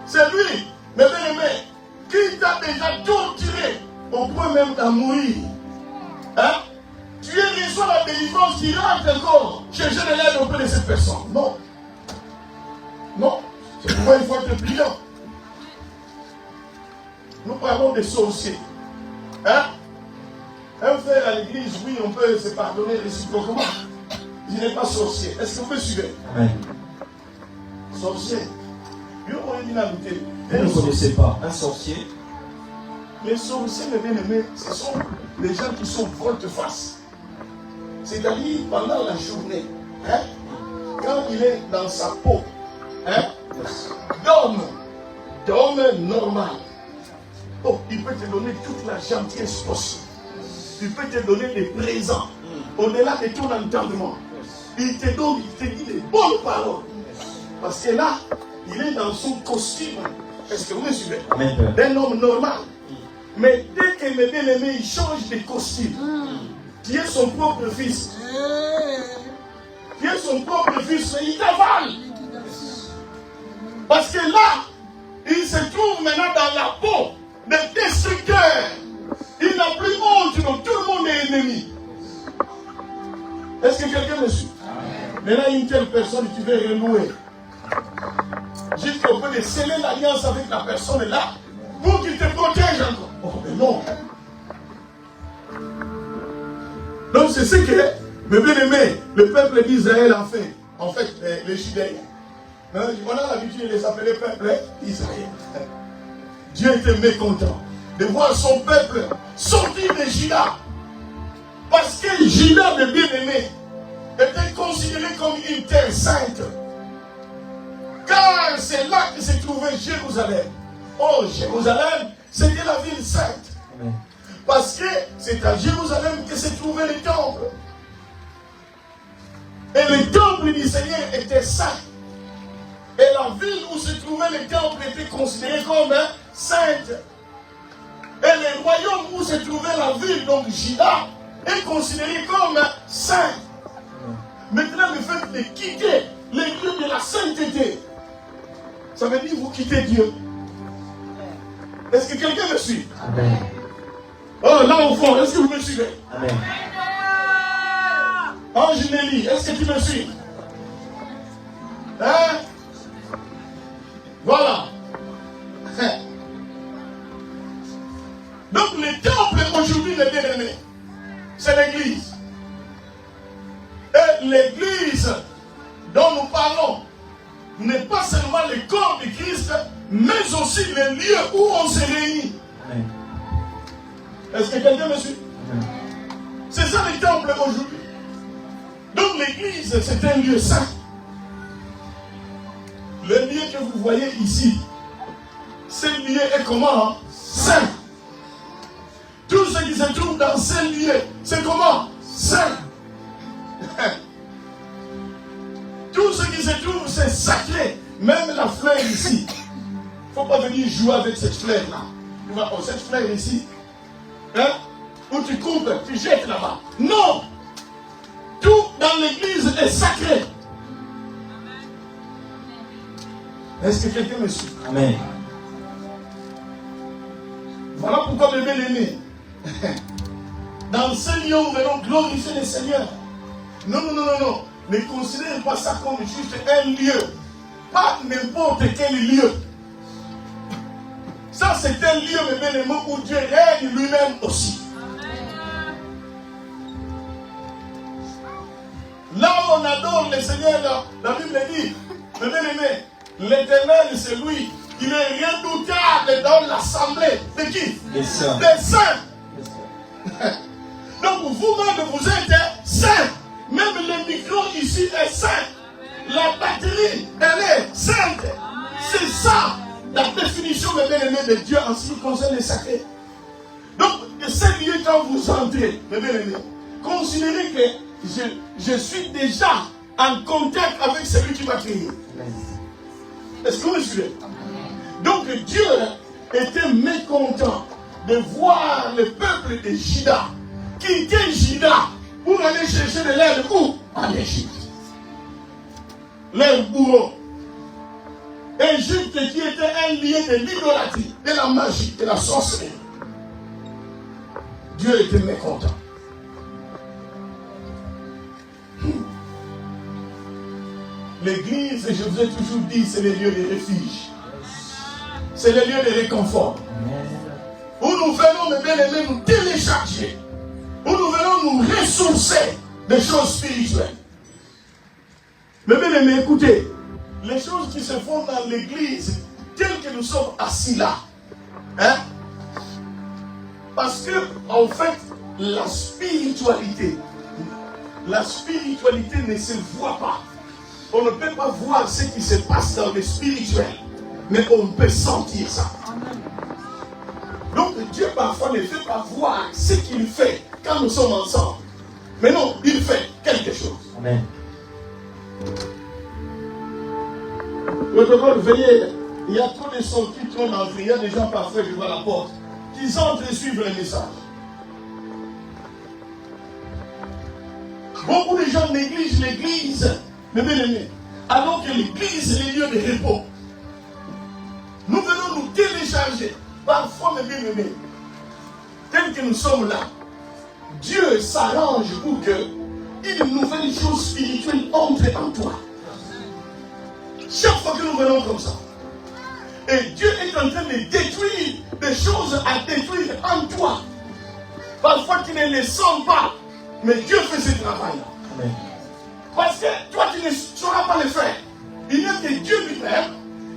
C'est lui, mes bien-aimés, qui t'a déjà torturé au point même d'en mourir. Hein? Tu es reçu la délivrance qui rentre encore chercher de l'aide auprès de cette personne. Non. Non. C'est pourquoi il faut être brillant. Nous parlons des sorciers. Hein? Un frère à l'église, oui, on peut se pardonner réciproquement. Il n'est pas sorcier. Est-ce que vous me suivez? Amen. Sorcier. Vous ne connaissez pas un sorcier? Les sorciers, mes bien-aimés, ce sont les gens qui sont volte-face. C'est-à-dire pendant la journée, hein, quand il est dans sa peau, hein, d'homme normal, oh, il peut te donner toute la gentillesse possible. Il peut te donner des présents au-delà de ton entendement. Il te donne, il te dit des bonnes paroles. Parce que là, il est dans son costume. Est-ce que vous me suivez? D'un homme normal. Mais dès que mes bien-aimés, il change de costume, qui est son propre fils, il t'avale. Parce que là, il se trouve maintenant dans la peau des destructeurs. Il n'a plus honte, donc tout le monde est ennemi. Est-ce que quelqu'un me suit? Maintenant, une telle personne, tu veux renouer. Jusqu'au point de sceller l'alliance avec la personne là, pour qu'il te protège encore. Oh, mais non. Donc, c'est ce que, mes bien-aimés, le peuple d'Israël a fait. En fait, les Judéens. On a l'habitude de les appeler peuple d'Israël. Dieu était mécontent de voir son peuple sortir de Juda. Parce que Juda, mes bien-aimés, était considéré comme une terre sainte. Car c'est là que se trouvait Jérusalem. Oh, Jérusalem, c'était la ville sainte. Amen. Parce que c'est à Jérusalem que se trouvait le temple. Et le temple du Seigneur était saint. Et la ville où se trouvait le temple était considérée comme sainte. Et le royaume où se trouvait la ville, donc Juda, est considéré comme saint. Maintenant, le fait de quitter les lieux de la sainteté, ça veut dire vous quittez Dieu. Est-ce que quelqu'un me suit? Amen. Oh, là au fond, est-ce que vous me suivez? Amen. Ange Nelly, est-ce que tu me suis? Hein? Voilà. Donc le temple aujourd'hui, les bien-aimés, c'est l'église. Et l'église dont nous parlons n'est pas seulement le corps de Christ, mais aussi le lieu où on se réunit. Amen. Est-ce que quelqu'un me suit? Amen. C'est ça le temple aujourd'hui. Donc l'église, c'est un lieu saint. Le lieu que vous voyez ici, ce lieu est comment? Saint. Tout ce qui se trouve dans ce lieu, c'est comment? Saint. Tout ce qui se trouve, c'est sacré. Même la fleur ici. Il ne faut pas venir jouer avec cette fleur-là. Tu vois, oh, cette fleur ici, hein, où tu coupes, tu jettes là-bas. Non! Tout dans l'église est sacré. Est-ce que quelqu'un me suit? Amen. Voilà pourquoi, mes bien-aimés, dans ce lieu, nous venons glorifier le Seigneur. Non, non, non, non, non. Ne considérez pas ça comme juste un lieu. Pas n'importe quel lieu. Ça, c'est un lieu, mes bien-aimés, où Dieu règne lui-même aussi. Là où on adore le Seigneur, la Bible dit, mes bien-aimés, l'Éternel, c'est lui. Il est redoutable dans l'assemblée. De qui? Des saints. Des saints. Donc vous-même, vous êtes saints. Même le micro ici est saint. La batterie, elle est sainte. C'est ça la définition, mes bien-aimés, de Dieu en ce qui concerne les sacrés. Donc, ce lieu, quand vous entrez, mes bien-aimés, considérez que je suis déjà en contact avec celui qui m'a créé. Est-ce que vous me suivez? Donc, Dieu était mécontent de voir le peuple de Juda quitter Juda pour aller chercher de l'aide où? En Égypte. Leur bourreau. Égypte qui était un lieu de l'idolâtrie, de la magie, de la sorcellerie. Dieu était mécontent. L'église, je vous ai toujours dit, c'est le lieu de refuge. C'est le lieu de réconfort. Où nous venons, mes bien-aimés, nous télécharger. Où nous venons nous ressourcer des choses spirituelles. Mes bien-aimés, écoutez, les choses qui se font dans l'église, telles que nous sommes assis là, hein? Parce que, en fait, la spiritualité ne se voit pas. On ne peut pas voir ce qui se passe dans le spirituel, mais on peut sentir ça. Donc Dieu parfois ne fait pas voir ce qu'il fait quand nous sommes ensemble. Mais non, il fait quelque chose. Amen. Protocole, veillez, il y a trop de sons qui tournent en vie. Il y a des gens parfois devant la porte qui entrent et suivent le message. Beaucoup de gens négligent l'église, mes bien-aimés, alors que l'église est le lieu de repos. Nous venons nous télécharger. Parfois, mes bien-aimés, tel que nous sommes là, Dieu s'arrange pour que une nouvelle chose spirituelle entre en toi. Chaque fois que nous venons comme ça, et Dieu est en train de détruire des choses à détruire en toi. Parfois, tu ne les sens pas, mais Dieu fait ce travail-là. Parce que toi, tu ne sauras pas le faire. Il n'y a que Dieu lui-même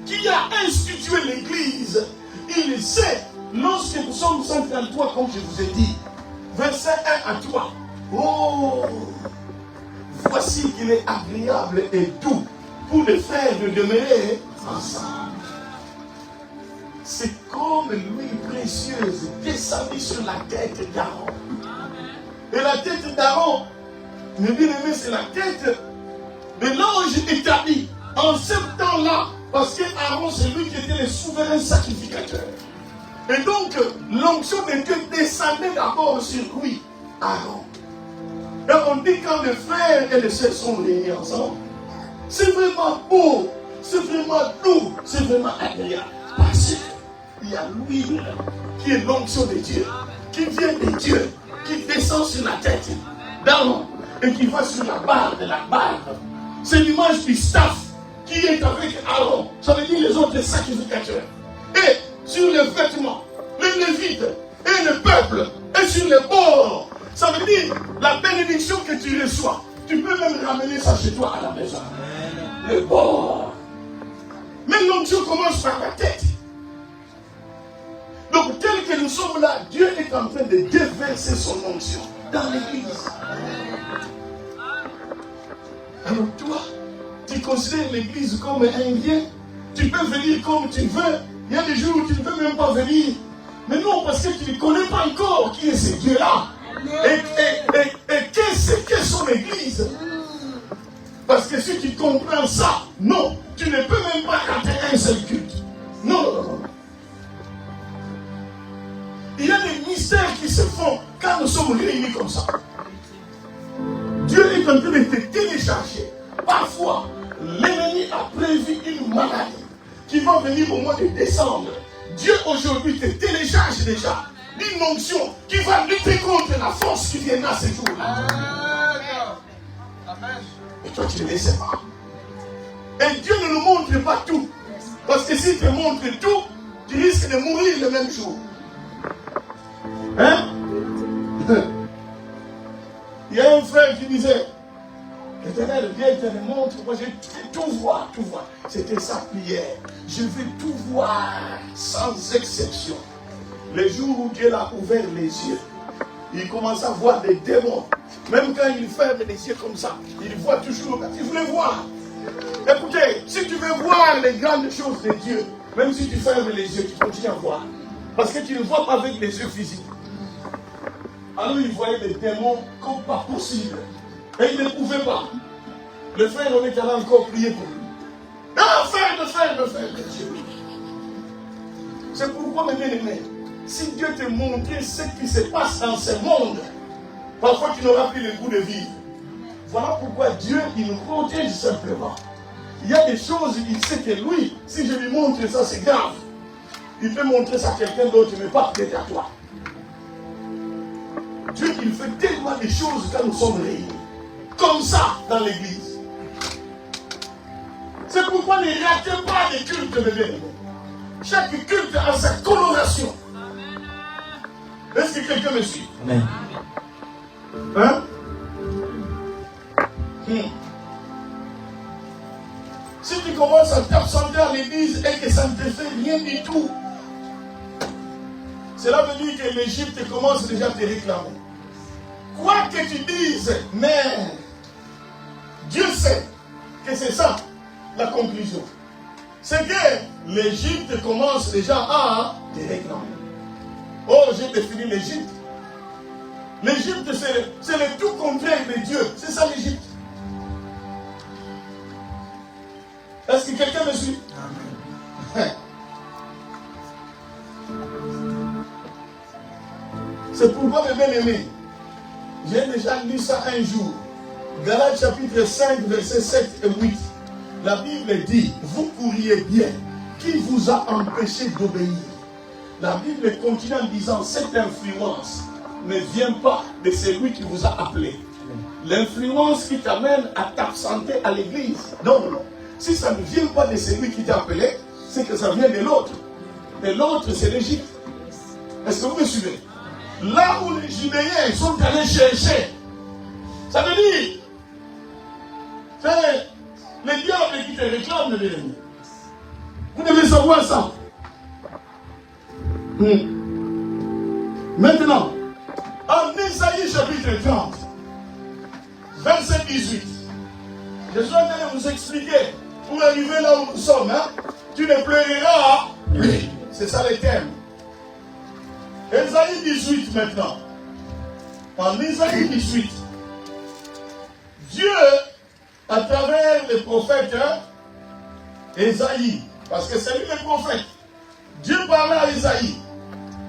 qui a institué l'église. Il sait, lorsque nous sommes centrés en toi, comme je vous ai dit, verset 1 à 3. Oh, voici qu'il est agréable et doux pour les frères de demeurer ensemble. C'est comme l'huile précieuse descendue sur la tête d'Aaron. Et la tête d'Aaron, mes bien-aimés, c'est la tête de l'ange établi en ce temps-là. Parce que Aaron, c'est lui qui était le souverain sacrificateur. Et donc, l'onction de Dieu descendait d'abord sur lui, Aaron. Et on dit quand les frères et les sœurs sont réunis ensemble, c'est vraiment beau, c'est vraiment doux, c'est vraiment agréable. Parce qu'il y a l'huile qui est l'onction de Dieu, qui vient de Dieu, qui descend sur la tête d'Aaron et qui va sur la barre de la barbe. C'est l'image du staff qui est avec Aaron, ça veut dire les autres sacrificateurs. Et sur les vêtements, les Lévites et le peuple, et sur les bords, ça veut dire la bénédiction que tu reçois. Tu peux même ramener ça chez toi à la maison. Les bords. Mais l'onction commence par la tête. Donc tel que nous sommes là, Dieu est en train de déverser son onction dans l'église. Alors toi, tu considères l'église comme un bien. Tu peux venir comme tu veux. Il y a des jours où tu ne peux même pas venir. Mais non, parce que tu ne connais pas encore qui est ce Dieu-là. Et qu'est-ce que son église? Parce que si tu comprends ça, non, tu ne peux même pas rater un seul culte. Non, non, non. Il y a des mystères qui se font quand nous sommes réunis comme ça. Dieu est en train de te télécharger. Parfois, l'ennemi a prévu une maladie qui va venir au mois de décembre. Dieu aujourd'hui te télécharge déjà une onction qui va lutter contre la force qui viendra ce jour-là. Et toi, tu ne le sais pas. Et Dieu ne nous montre pas tout. Parce que s'il te montre tout, tu risques de mourir le même jour. Hein? Il y a un frère qui disait, l'Éternel, viens, il te montre, moi je vais tout voir, tout voir. C'était sa prière. Je veux tout voir, sans exception. Le jour où Dieu a ouvert les yeux, il commence à voir des démons. Même quand il ferme les yeux comme ça, il voit toujours, il voulait voir. Écoutez, si tu veux voir les grandes choses de Dieu, même si tu fermes les yeux, tu continues à voir. Parce que tu ne vois pas avec les yeux physiques. Alors il voyait des démons comme pas possible. Et il ne pouvait pas. Le frère, on est allé encore prier pour lui. Ah, frère de Dieu. C'est pourquoi, mes bien-aimés, si Dieu te montrait ce qui se passe dans ce monde, parfois tu n'auras plus le goût de vivre. Voilà pourquoi Dieu, il nous protège simplement. Il y a des choses, il sait que lui, si je lui montre ça, c'est grave. Il peut montrer ça à quelqu'un d'autre, mais pas peut-être à toi. Dieu, il fait tellement de choses quand nous sommes réunis. Comme ça, dans l'église. C'est pourquoi ne ratez pas les cultes, mes bien-aimés. Chaque culte a sa coloration. Est-ce que quelqu'un me suit? Amen. Hein? Si tu commences à t'absenter à l'église et que ça ne te fait rien du tout, cela veut dire que l'Égypte commence déjà à te réclamer. Quoi que tu dises, mais Dieu sait que c'est ça la conclusion. C'est que l'Égypte commence déjà à te réclamer. Oh, j'ai défini l'Égypte. L'Égypte, c'est le tout contraire de Dieu. C'est ça l'Égypte. Est-ce que quelqu'un me suit? Amen. C'est pourquoi, mes bien-aimés, j'ai déjà lu ça un jour. Galates chapitre 5, versets 7 et 8. La Bible dit, vous courriez bien. Qui vous a empêché d'obéir? La Bible continue en disant, cette influence ne vient pas de celui qui vous a appelé. L'influence qui t'amène à t'absenter à l'église. Non, non. Si ça ne vient pas de celui qui t'a appelé, c'est que ça vient de l'autre. Et l'autre, c'est l'Égypte. Est-ce que vous me suivez? Là où les Judéens sont allés chercher, ça veut dire, c'est les diables qui te réclament, mes amis. Vous devez savoir ça. Maintenant, en Ésaïe chapitre 30, verset 18, je suis en train de vous expliquer, pour arriver là où nous sommes, hein, tu ne pleureras plus. C'est ça le thème. Ésaïe 18 maintenant. En Ésaïe 18, Dieu, à travers les prophètes, Ésaïe, parce que c'est lui le prophète, Dieu parlait à Ésaïe,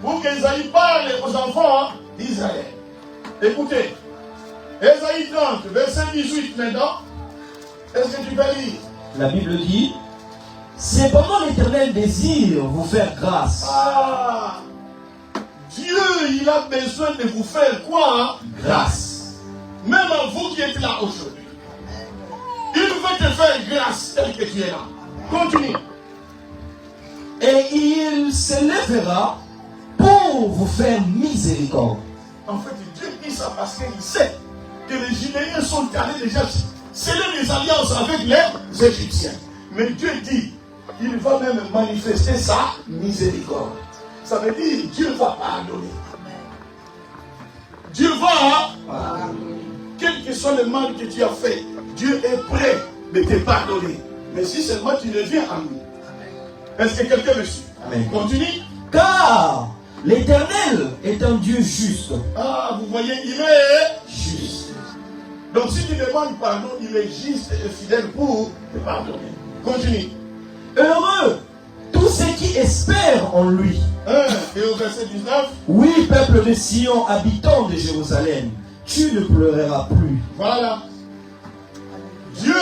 pour qu'Ésaïe parle aux enfants d'Israël. Écoutez, Ésaïe 30, verset 18 maintenant. Est-ce que tu peux lire? La Bible dit, cependant l'Éternel désire vous faire grâce. Ah, Dieu, il a besoin de vous faire quoi? Grâce. Même à vous qui êtes là aujourd'hui. Il veut te faire grâce tel que tu es là. Continue. Et il s'élèvera pour vous faire miséricorde. En fait, Dieu dit ça parce qu'il sait que les Judéens sont allés déjà sceller des alliances avec les Égyptiens. Mais Dieu dit, il va même manifester sa miséricorde. Ça veut dire, Dieu va pardonner. Dieu va pardonner. Quel que soit le mal que tu as fait, Dieu est prêt de te pardonner. Mais si seulement tu reviens à lui. Est-ce que quelqu'un me suit? Amen. Continue. Car l'Éternel est un Dieu juste. Ah, vous voyez, il est juste. Donc si tu demandes pardon, il est juste et fidèle pour te pardonner. Continue. Heureux tous ceux qui espèrent en lui. Et au verset 19. Oui, peuple de Sion, habitant de Jérusalem, tu ne pleureras plus. Voilà. Dieu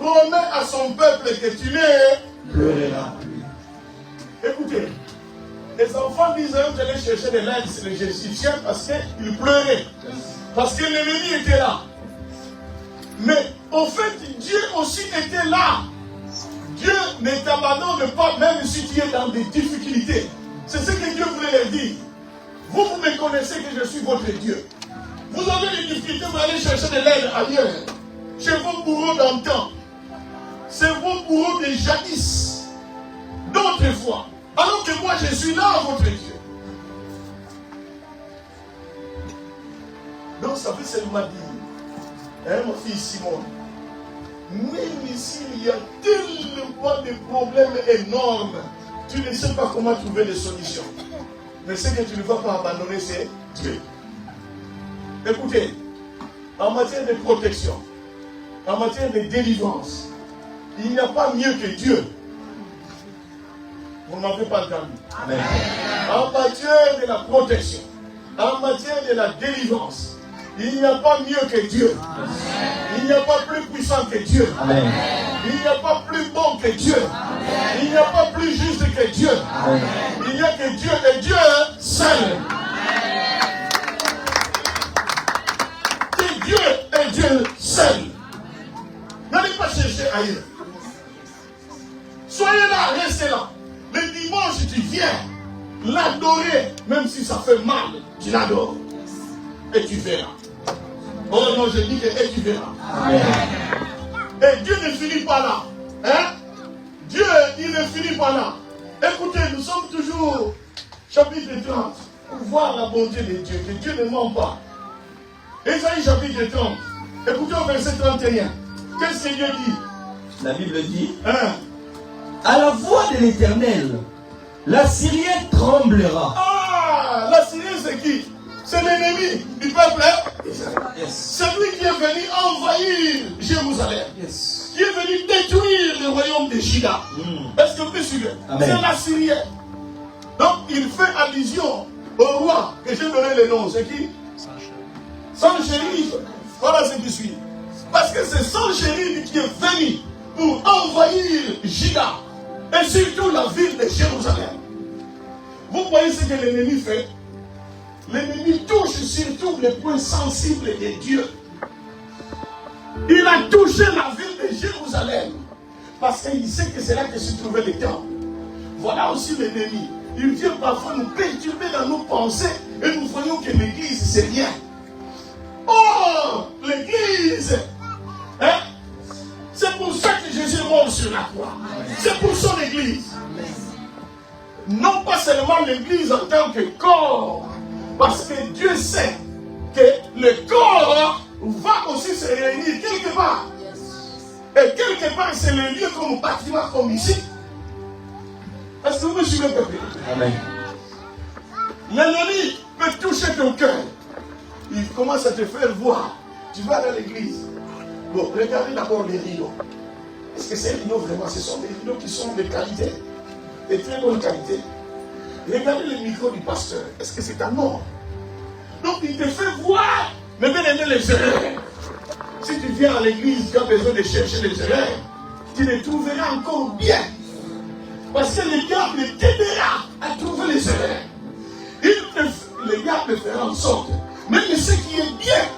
promet à son peuple que tu ne pleureras plus. Écoutez, les enfants d'Israël allaient chercher de l'aide chez les Égyptiens parce qu'ils pleuraient. Parce que l'ennemi était là. Mais au fait, Dieu aussi était là. Dieu ne t'abandonne pas même si tu es dans des difficultés. C'est ce que Dieu voulait leur dire. Vous me connaissez que je suis votre Dieu. Vous avez des difficultés, vous allez chercher de l'aide ailleurs. Chez vos bourreaux d'antan. C'est vos bourreaux de jadis. D'autrefois. Alors que moi je suis là, votre Dieu. Donc ça veut seulement dire, hein, ma fille Simone, même ici il y a tellement de problèmes énormes, tu ne sais pas comment trouver des solutions. Mais ce que tu ne vas pas abandonner, c'est Dieu. Écoutez, en matière de protection, en matière de délivrance, il n'y a pas mieux que Dieu. Vous ne m'avez pas entendu. Amen. En matière de la protection, en matière de la délivrance, il n'y a pas mieux que Dieu. Il n'y a pas plus puissant que Dieu. Amen. Il n'y a pas plus bon que Dieu. Il n'y a pas plus juste que Dieu. Amen. Il n'y a que Dieu et Dieu seul. Que Dieu et Dieu seul. N'allez pas chercher ailleurs. Soyez là, restez là. Le dimanche, tu viens l'adorer, même si ça fait mal, tu l'adores. Et tu verras. Oh non, je dis que et tu verras. Amen. Et Dieu ne finit pas là. Hein? Dieu, il ne finit pas là. Écoutez, nous sommes toujours chapitre 30 pour voir la bonté de Dieu, que Dieu ne ment pas. Ésaïe chapitre 30. Écoutez au verset 31. Qu'est-ce que Dieu dit? La Bible dit, Hein? à la voix de l'Éternel, la Syrienne tremblera. Ah, la Syrie c'est qui? C'est l'ennemi du peuple Israël. Yes. C'est lui qui est venu envahir Jérusalem. Yes. Qui est venu détruire le royaume de Juda. Est-ce que vous me suivez? Amen. C'est la Syrienne. Donc il fait allusion au roi que j'ai donné le nom. C'est qui? Sanchérib. Voilà ce qui suit. Parce que c'est Sanchérib qui est venu pour envahir Juda. Et surtout la ville de Jérusalem. Vous voyez ce que l'ennemi fait? L'ennemi touche surtout les points sensibles de Dieu. Il a touché la ville de Jérusalem. Parce qu'il sait que c'est là que se trouvait le temple. Voilà aussi l'ennemi. Il vient parfois nous perturber dans nos pensées. Et nous voyons que l'église, c'est rien. Oh, l'église, hein? C'est pour ça que Jésus est mort sur la croix. C'est pour son église. Non pas seulement l'église en tant que corps. Parce que Dieu sait que le corps va aussi se réunir quelque part. Et quelque part, c'est le lieu comme bâtiment comme ici. Est-ce que vous me suivez, peuple? Amen. L'ennemi peut toucher ton cœur. Il commence à te faire voir. Tu vas dans l'église. Bon, regardez d'abord les rideaux. Est-ce que ces rideaux, vraiment, ce sont des rideaux qui sont de qualité, de très bonne qualité? Regardez le micro du pasteur. Est-ce que c'est un or? Donc, il te fait voir, mais bien aimer les erreurs. Si tu viens à l'église, tu as besoin de chercher les erreurs, tu les trouveras encore bien. Parce que le diable t'aidera à trouver les erreurs. Le diable fera en sorte, même ce qui est bien,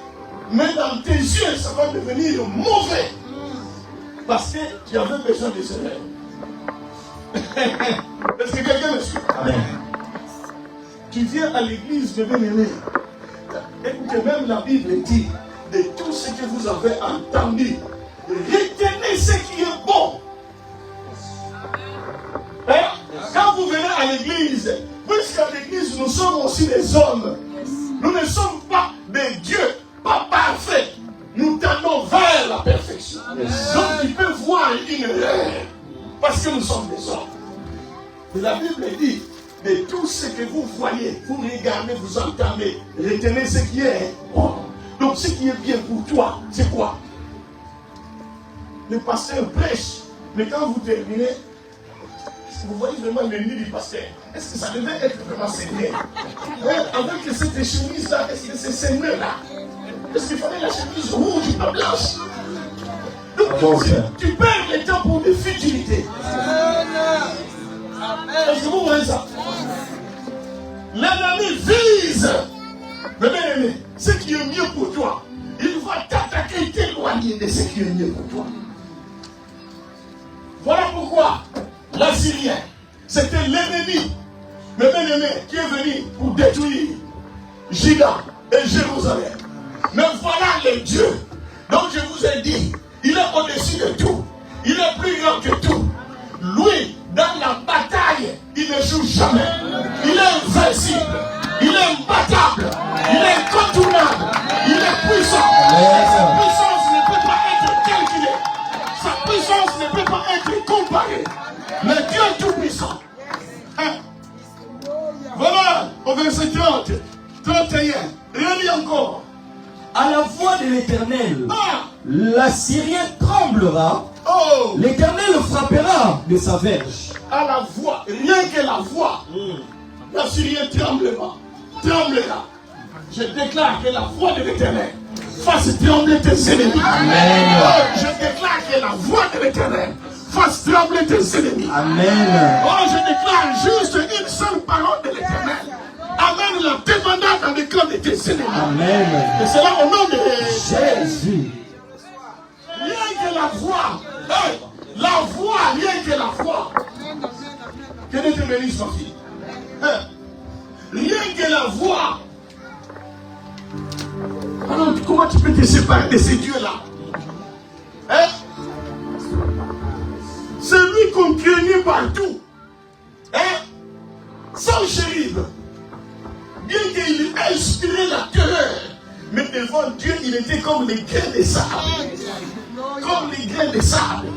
mais dans tes yeux, ça va devenir mauvais. Parce que tu avais besoin des erreurs. Est-ce que quelqu'un me suit? Amen. Tu viens à l'église, mes bien-aimés. Écoutez, même la Bible dit, de tout ce que vous avez entendu, retenez ce qui est bon. Hein? Quand vous venez à l'église, puisqu'à l'église nous sommes aussi des hommes, nous ne sommes pas des dieux, pas parfaits. Nous tendons vers la perfection. Donc tu peux voir une erreur, parce que nous sommes des hommes. Et la Bible dit, de tout ce que vous voyez, vous regardez, vous entendez, retenez ce qui est bon. Donc ce qui est bien pour toi, c'est quoi? Le pasteur prêche, mais quand vous terminez, vous voyez vraiment le nid du pasteur. Est-ce que ça devait être vraiment saigné? Avec cette chemise-là, est-ce que c'est saigné là? Est-ce qu'il fallait la chemise rouge ou pas blanche? Donc tu perds le temps pour des futilités. Est-ce que vous voyez ça? L'ennemi vise, mais bien aimé, ce qui est mieux pour toi, il va t'attaquer et t'éloigner de ce qui est mieux pour toi. Voilà pourquoi l'Assyrien, c'était l'ennemi, mais bien aimé, qui est venu pour détruire Juda et Jérusalem. Mais voilà le Dieu dont je vous ai dit, il est au-dessus de tout, il est plus grand que tout. Lui, dans la bataille, il ne joue jamais. Il est invincible, il est imbattable, il est incontournable, il est puissant. Sa puissance ne peut pas être calculée. Sa puissance ne peut pas être comparée. Mais Dieu est tout puissant. Hein? Voilà, au verset 30, 31, relis encore. À la voix de l'Éternel, la Syrienne tremblera. Oh, L'Éternel le frappera de sa verge. à la voix, rien Assyriens tremblement. Tremble là. Je déclare que la voix de l'Éternel fasse trembler tes ennemis. Amen. Je déclare que la voix de l'Éternel fasse trembler tes ennemis. Amen. Oh, je déclare juste une seule parole de l'Éternel. Amène la débandade dans le cœur de tes ennemis. Amen. Et c'est là au nom de Jésus. Rien que la voix. Hey, la voix, rien que la voix. Que Dieu te bénisse, ma fille. Hey, rien que la voix. Alors, comment tu peux te séparer de ces dieux-là? Hein? C'est lui qu'on craignait partout. Hein? Sans chérif. Bien qu'il ait inspiré la terreur, mais devant Dieu, il était comme les grains de sable. Comme les grains de sable.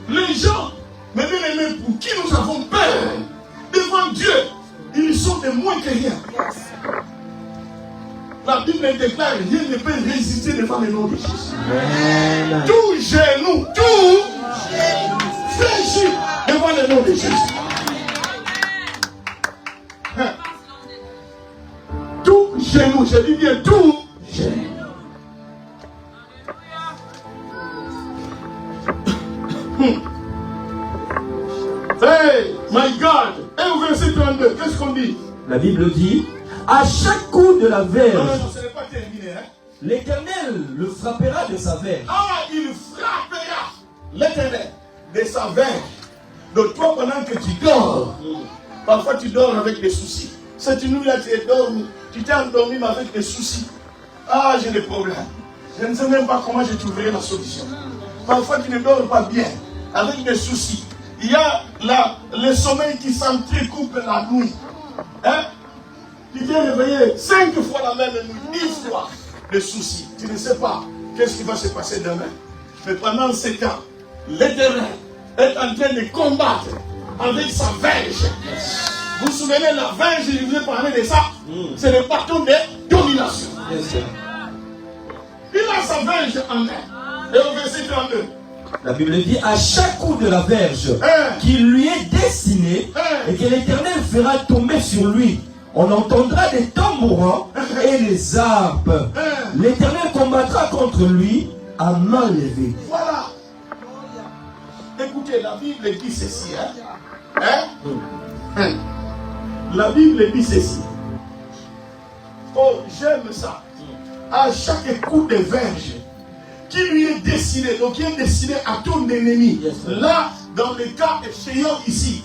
Les gens, mais bien-aimés, pour qui nous avons peur, devant Dieu, ils sont de moins que rien. La Bible déclare, rien ne peut résister devant le nom de Jésus. Tout genou, tout fléchit devant le nom de Jésus. Tout genou, je dis bien tout genou. Hey, my God. Et au verset 32, qu'est-ce qu'on dit? La Bible dit, à chaque coup de la verge, Non, ce n'est pas terminé. Hein? l'Éternel le frappera de sa verge. Ah, il frappera l'Éternel de sa verge. Donc toi, pendant que tu dors, parfois tu dors avec des soucis. Cette nuit-là, tu es dormi, tu t'es endormi mais avec des soucis. Ah, j'ai des problèmes. Je ne sais même pas comment je trouverai la solution. Parfois, tu ne dors pas bien, avec des soucis. Il y a le sommeil qui s'entrecoupe la nuit. Hein? Tu t'es réveillé 5 fois la même nuit, 10 fois de soucis. Tu ne sais pas qu'est-ce qui va se passer demain. Mais pendant ce temps, l'Éternel est en train de combattre avec sa verge. Vous vous souvenez, la verge, je vous ai parlé de ça. C'est le bâton de domination. Il a sa verge en main. Et au verset 32. La Bible dit, à chaque coup de la verge qui lui est destiné et que l'Éternel fera tomber sur lui, on entendra des tambourins et des harpes. L'Éternel combattra contre lui à main levée. Voilà. Écoutez, la Bible dit ceci. La Bible dit ceci. Oh, j'aime ça. À chaque coup de verge qui lui est destiné, donc qui est destiné à ton ennemi. Là, dans le cas échéant ici,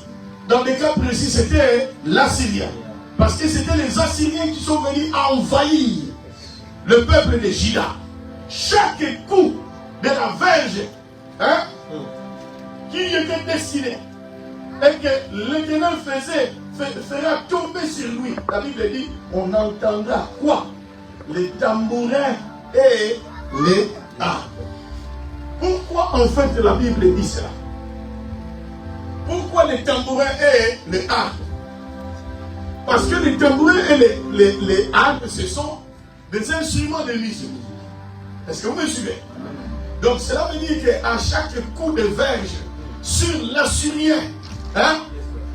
dans le cas précis, c'était l'Assyrien. Parce que c'était les Assyriens qui sont venus envahir le peuple de Juda. Chaque coup de la verge qui lui était destiné et que l'Éternel fera tomber sur lui. La Bible dit, on entendra quoi? Les tambourins et les harpes. Pourquoi en fait la Bible dit cela? Pourquoi les tambourins et les harpes? Parce que les tambourins et les harpes, ce sont des instruments de musique. Est-ce que vous me suivez? Donc cela veut dire qu'à chaque coup de verge sur l'Assyrien,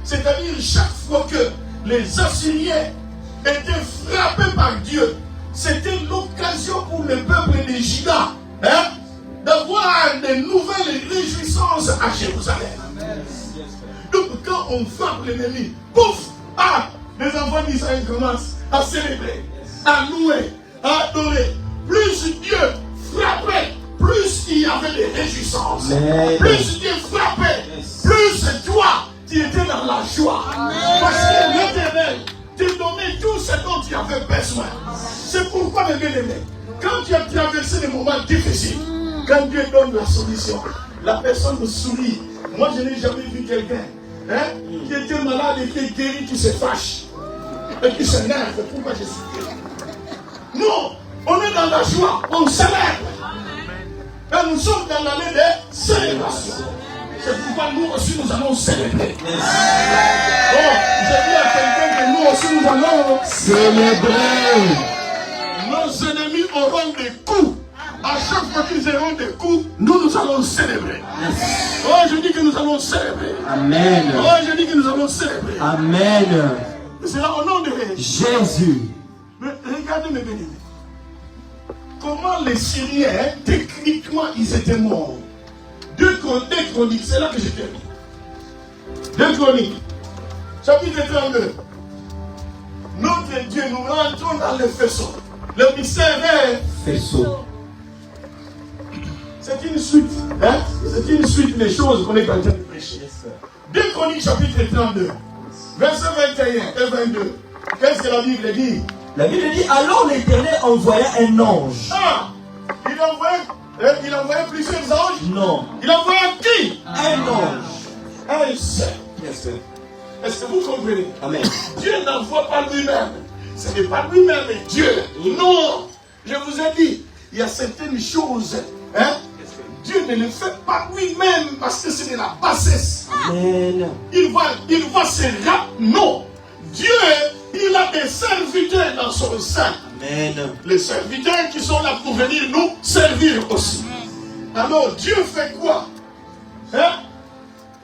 c'est-à-dire chaque fois que les Assyriens étaient frappés par Dieu, c'était l'occasion pour le peuple de Juda d'avoir de nouvelles réjouissances à Jérusalem. Donc quand on frappe l'ennemi, pouf, les enfants d'Israël commencent à célébrer, à louer, à adorer. Plus Dieu frappait, plus il y avait des réjouissances. Plus Dieu frappait, plus toi, tu étais dans la joie. Parce que l'Éternel te donnait tout ce dont tu avais besoin. C'est pourquoi, mes bien-aimés, quand tu as traversé des moments difficiles, quand Dieu donne la solution, la personne sourit. Moi, je n'ai jamais vu quelqu'un qui était malade et qui est guéri, qui se fâche et qui s'énerve. Pourquoi je suis guéri? Non, on est dans la joie, on célèbre. Et nous sommes dans l'année de célébration. C'est pourquoi nous aussi nous allons célébrer. Oh, je dis à quelqu'un que nous aussi nous allons célébrer. Nos ennemis auront des coups À chaque fois qu'ils auront des coups, nous allons célébrer. Yes. Oh, je dis que nous allons célébrer. Amen. Oh, je dis que nous allons célébrer. Amen. C'est là au nom de Jésus. Mais regardez mes bénis. Comment les Syriens, techniquement, ils étaient morts. 2 Chroniques, c'est là que je termine. 2 Chroniques, chapitre 32. Notre Dieu, nous rentrons dans le faisceau. Le mystère est Faisceau. C'est une suite. Hein? C'est une suite des choses qu'on est en train de prêcher. 2 Chroniques, chapitre 32. Verset 21 et 22. Qu'est-ce que la Bible dit? La Bible dit, alors l'Éternel envoya un ange. Ah! Il envoyait plusieurs anges? Non. Il envoyait qui? Un ange. Un seul. Yes, sir. Est-ce que vous comprenez? Amen. Dieu n'envoie pas lui-même. Ce n'est pas lui-même Dieu. Non. Je vous ai dit, il y a certaines choses. Hein? Dieu ne le fait pas lui-même parce que c'est de la bassesse. Amen. Il va se rendre. Non. Dieu, il a des serviteurs dans son sein. Amen. Les serviteurs qui sont là pour venir nous servir aussi. Alors Dieu fait quoi? Hein?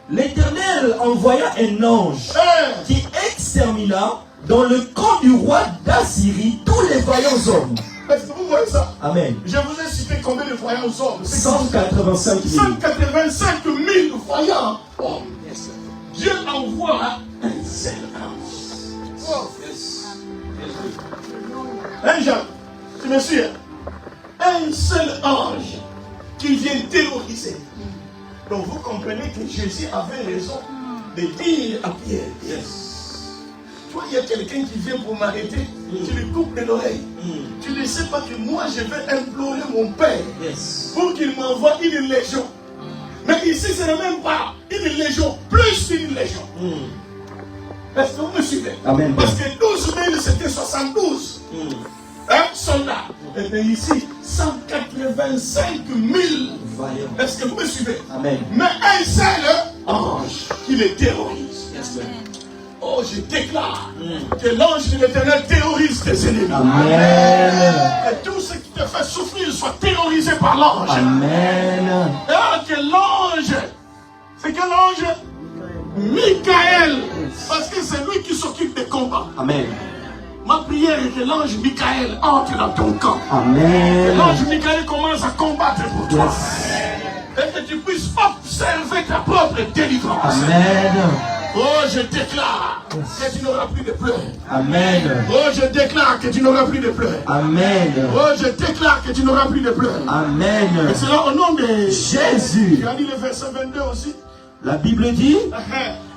L'Éternel envoya un ange Hein? qui extermina dans le camp du roi d'Assyrie tous les vaillants hommes. Est-ce que vous voyez ça? Amen. Je vous ai cité combien de voyants hommes? 185 000. 185 000 voyants hommes. Dieu envoie un seul ange. Oh. Hein, Jean? Tu me suis? Un seul ange qui vient terroriser. Donc vous comprenez que Jésus avait raison de dire à Pierre, toi, il y a quelqu'un qui vient pour m'arrêter, tu lui coupes de l'oreille. Tu ne sais pas que moi, je vais implorer mon Père pour qu'il m'envoie une légion. Mais ici, ce n'est même pas une légion, plus qu'une légion. Est-ce que vous me suivez? Amen. Parce que 12 000, c'était 72 soldats. Et bien ici, 185 000. Est-ce que vous me suivez? Amen. Mais un seul ange qui les terrorise. Oh, je déclare que l'ange de l'Éternel terrorise tes ennemis. Amen. Et tout ce qui te fait souffrir soit terrorisé par l'ange. Amen. Et que l'ange, c'est quel ange? Michael. Parce que c'est lui qui s'occupe des combats. Amen. Ma prière est que l'ange Michael entre dans ton camp. Amen. Que l'ange Michael commence à combattre pour toi. Et que tu puisses observer ta propre délivrance. Amen. Oh, je déclare que tu n'auras plus de pleurs. Amen. Oh, je déclare que tu n'auras plus de pleurs. Amen. Oh, je déclare que tu n'auras plus de pleurs. Amen. Et c'est là au nom de Jésus. Tu as dit le verset 22 aussi. La Bible dit,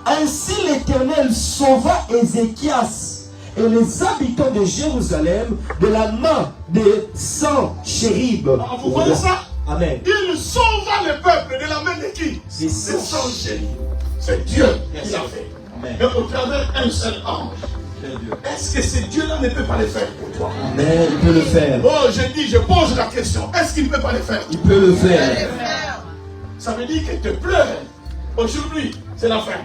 ainsi l'Éternel sauva Ézéchias et les habitants de Jérusalem de la main des 100 chérubes. Alors, vous voyez ça? Amen. Il sauva le peuple de la main de qui? Des 100 100 chérubes. C'est Dieu qui l'a fait. Amen. Mais au travers un seul ange. Est-ce que ce Dieu-là ne peut pas le faire pour toi? Amen. Il peut le faire. Oh, je pose la question. Est-ce qu'il ne peut pas le faire? Il peut le faire. Ça veut dire que te pleurs. Aujourd'hui, c'est la fin.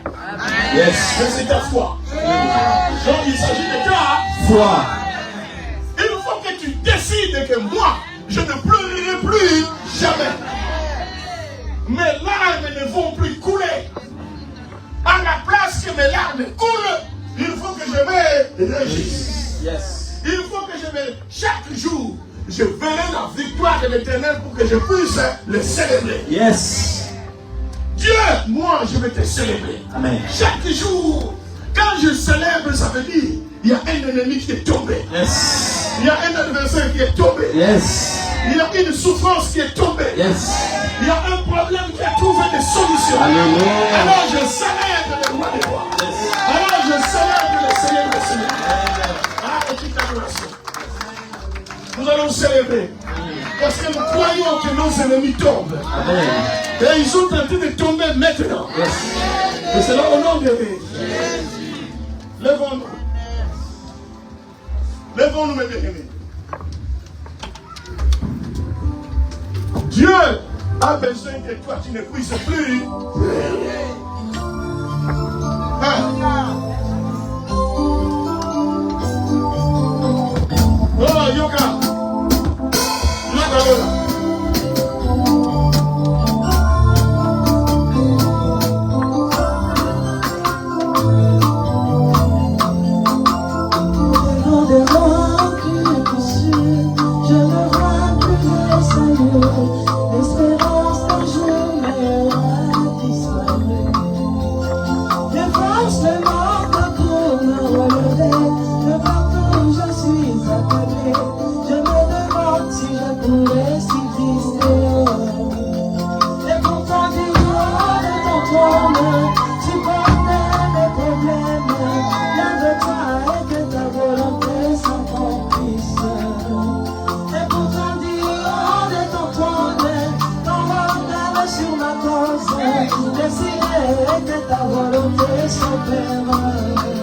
Yes. Mais c'est ta foi. Donc il s'agit de ta Foi. Il faut que tu décides que moi, je ne pleurerai plus jamais. Mes larmes ne vont plus couler. À la place que mes larmes coulent, il faut que je me réjouisse. Yes. Il faut que je me... Chaque jour, je verrai la victoire de l'Éternel pour que je puisse le célébrer. Yes. Dieu, moi, je vais te célébrer. Amen. Chaque jour, quand je célèbre, ça veut dire il y a un ennemi qui est tombé. Yes. Il y a un adversaire qui est tombé. Yes. Il y a une souffrance qui est tombée. Yes. Il y a un problème qui a trouvé des solutions. Alléluia. Alors je célèbre le roi des rois. Alors je célèbre le Seigneur des Seigneurs. Ah, petite adoration. Nous allons célébrer. Parce que nous croyons que nos ennemis tombent. Amen. Et ils sont en train de tomber maintenant. Yes. Et c'est là au nom de Jésus. Levons-nous. Levons-nous, mes bien-aimés. Dieu a besoin que toi, tu ne puisses plus. Oh, Yoka. Yoka, Yoka. voulais subsister. Et pourtant du haut de ton trône, tu connais mes problèmes. Lève-toi et que ta volonté s'accomplisse. Et pourtant du haut de ton trône, ton regard sur ma cause. Décider que ta volonté s'opère.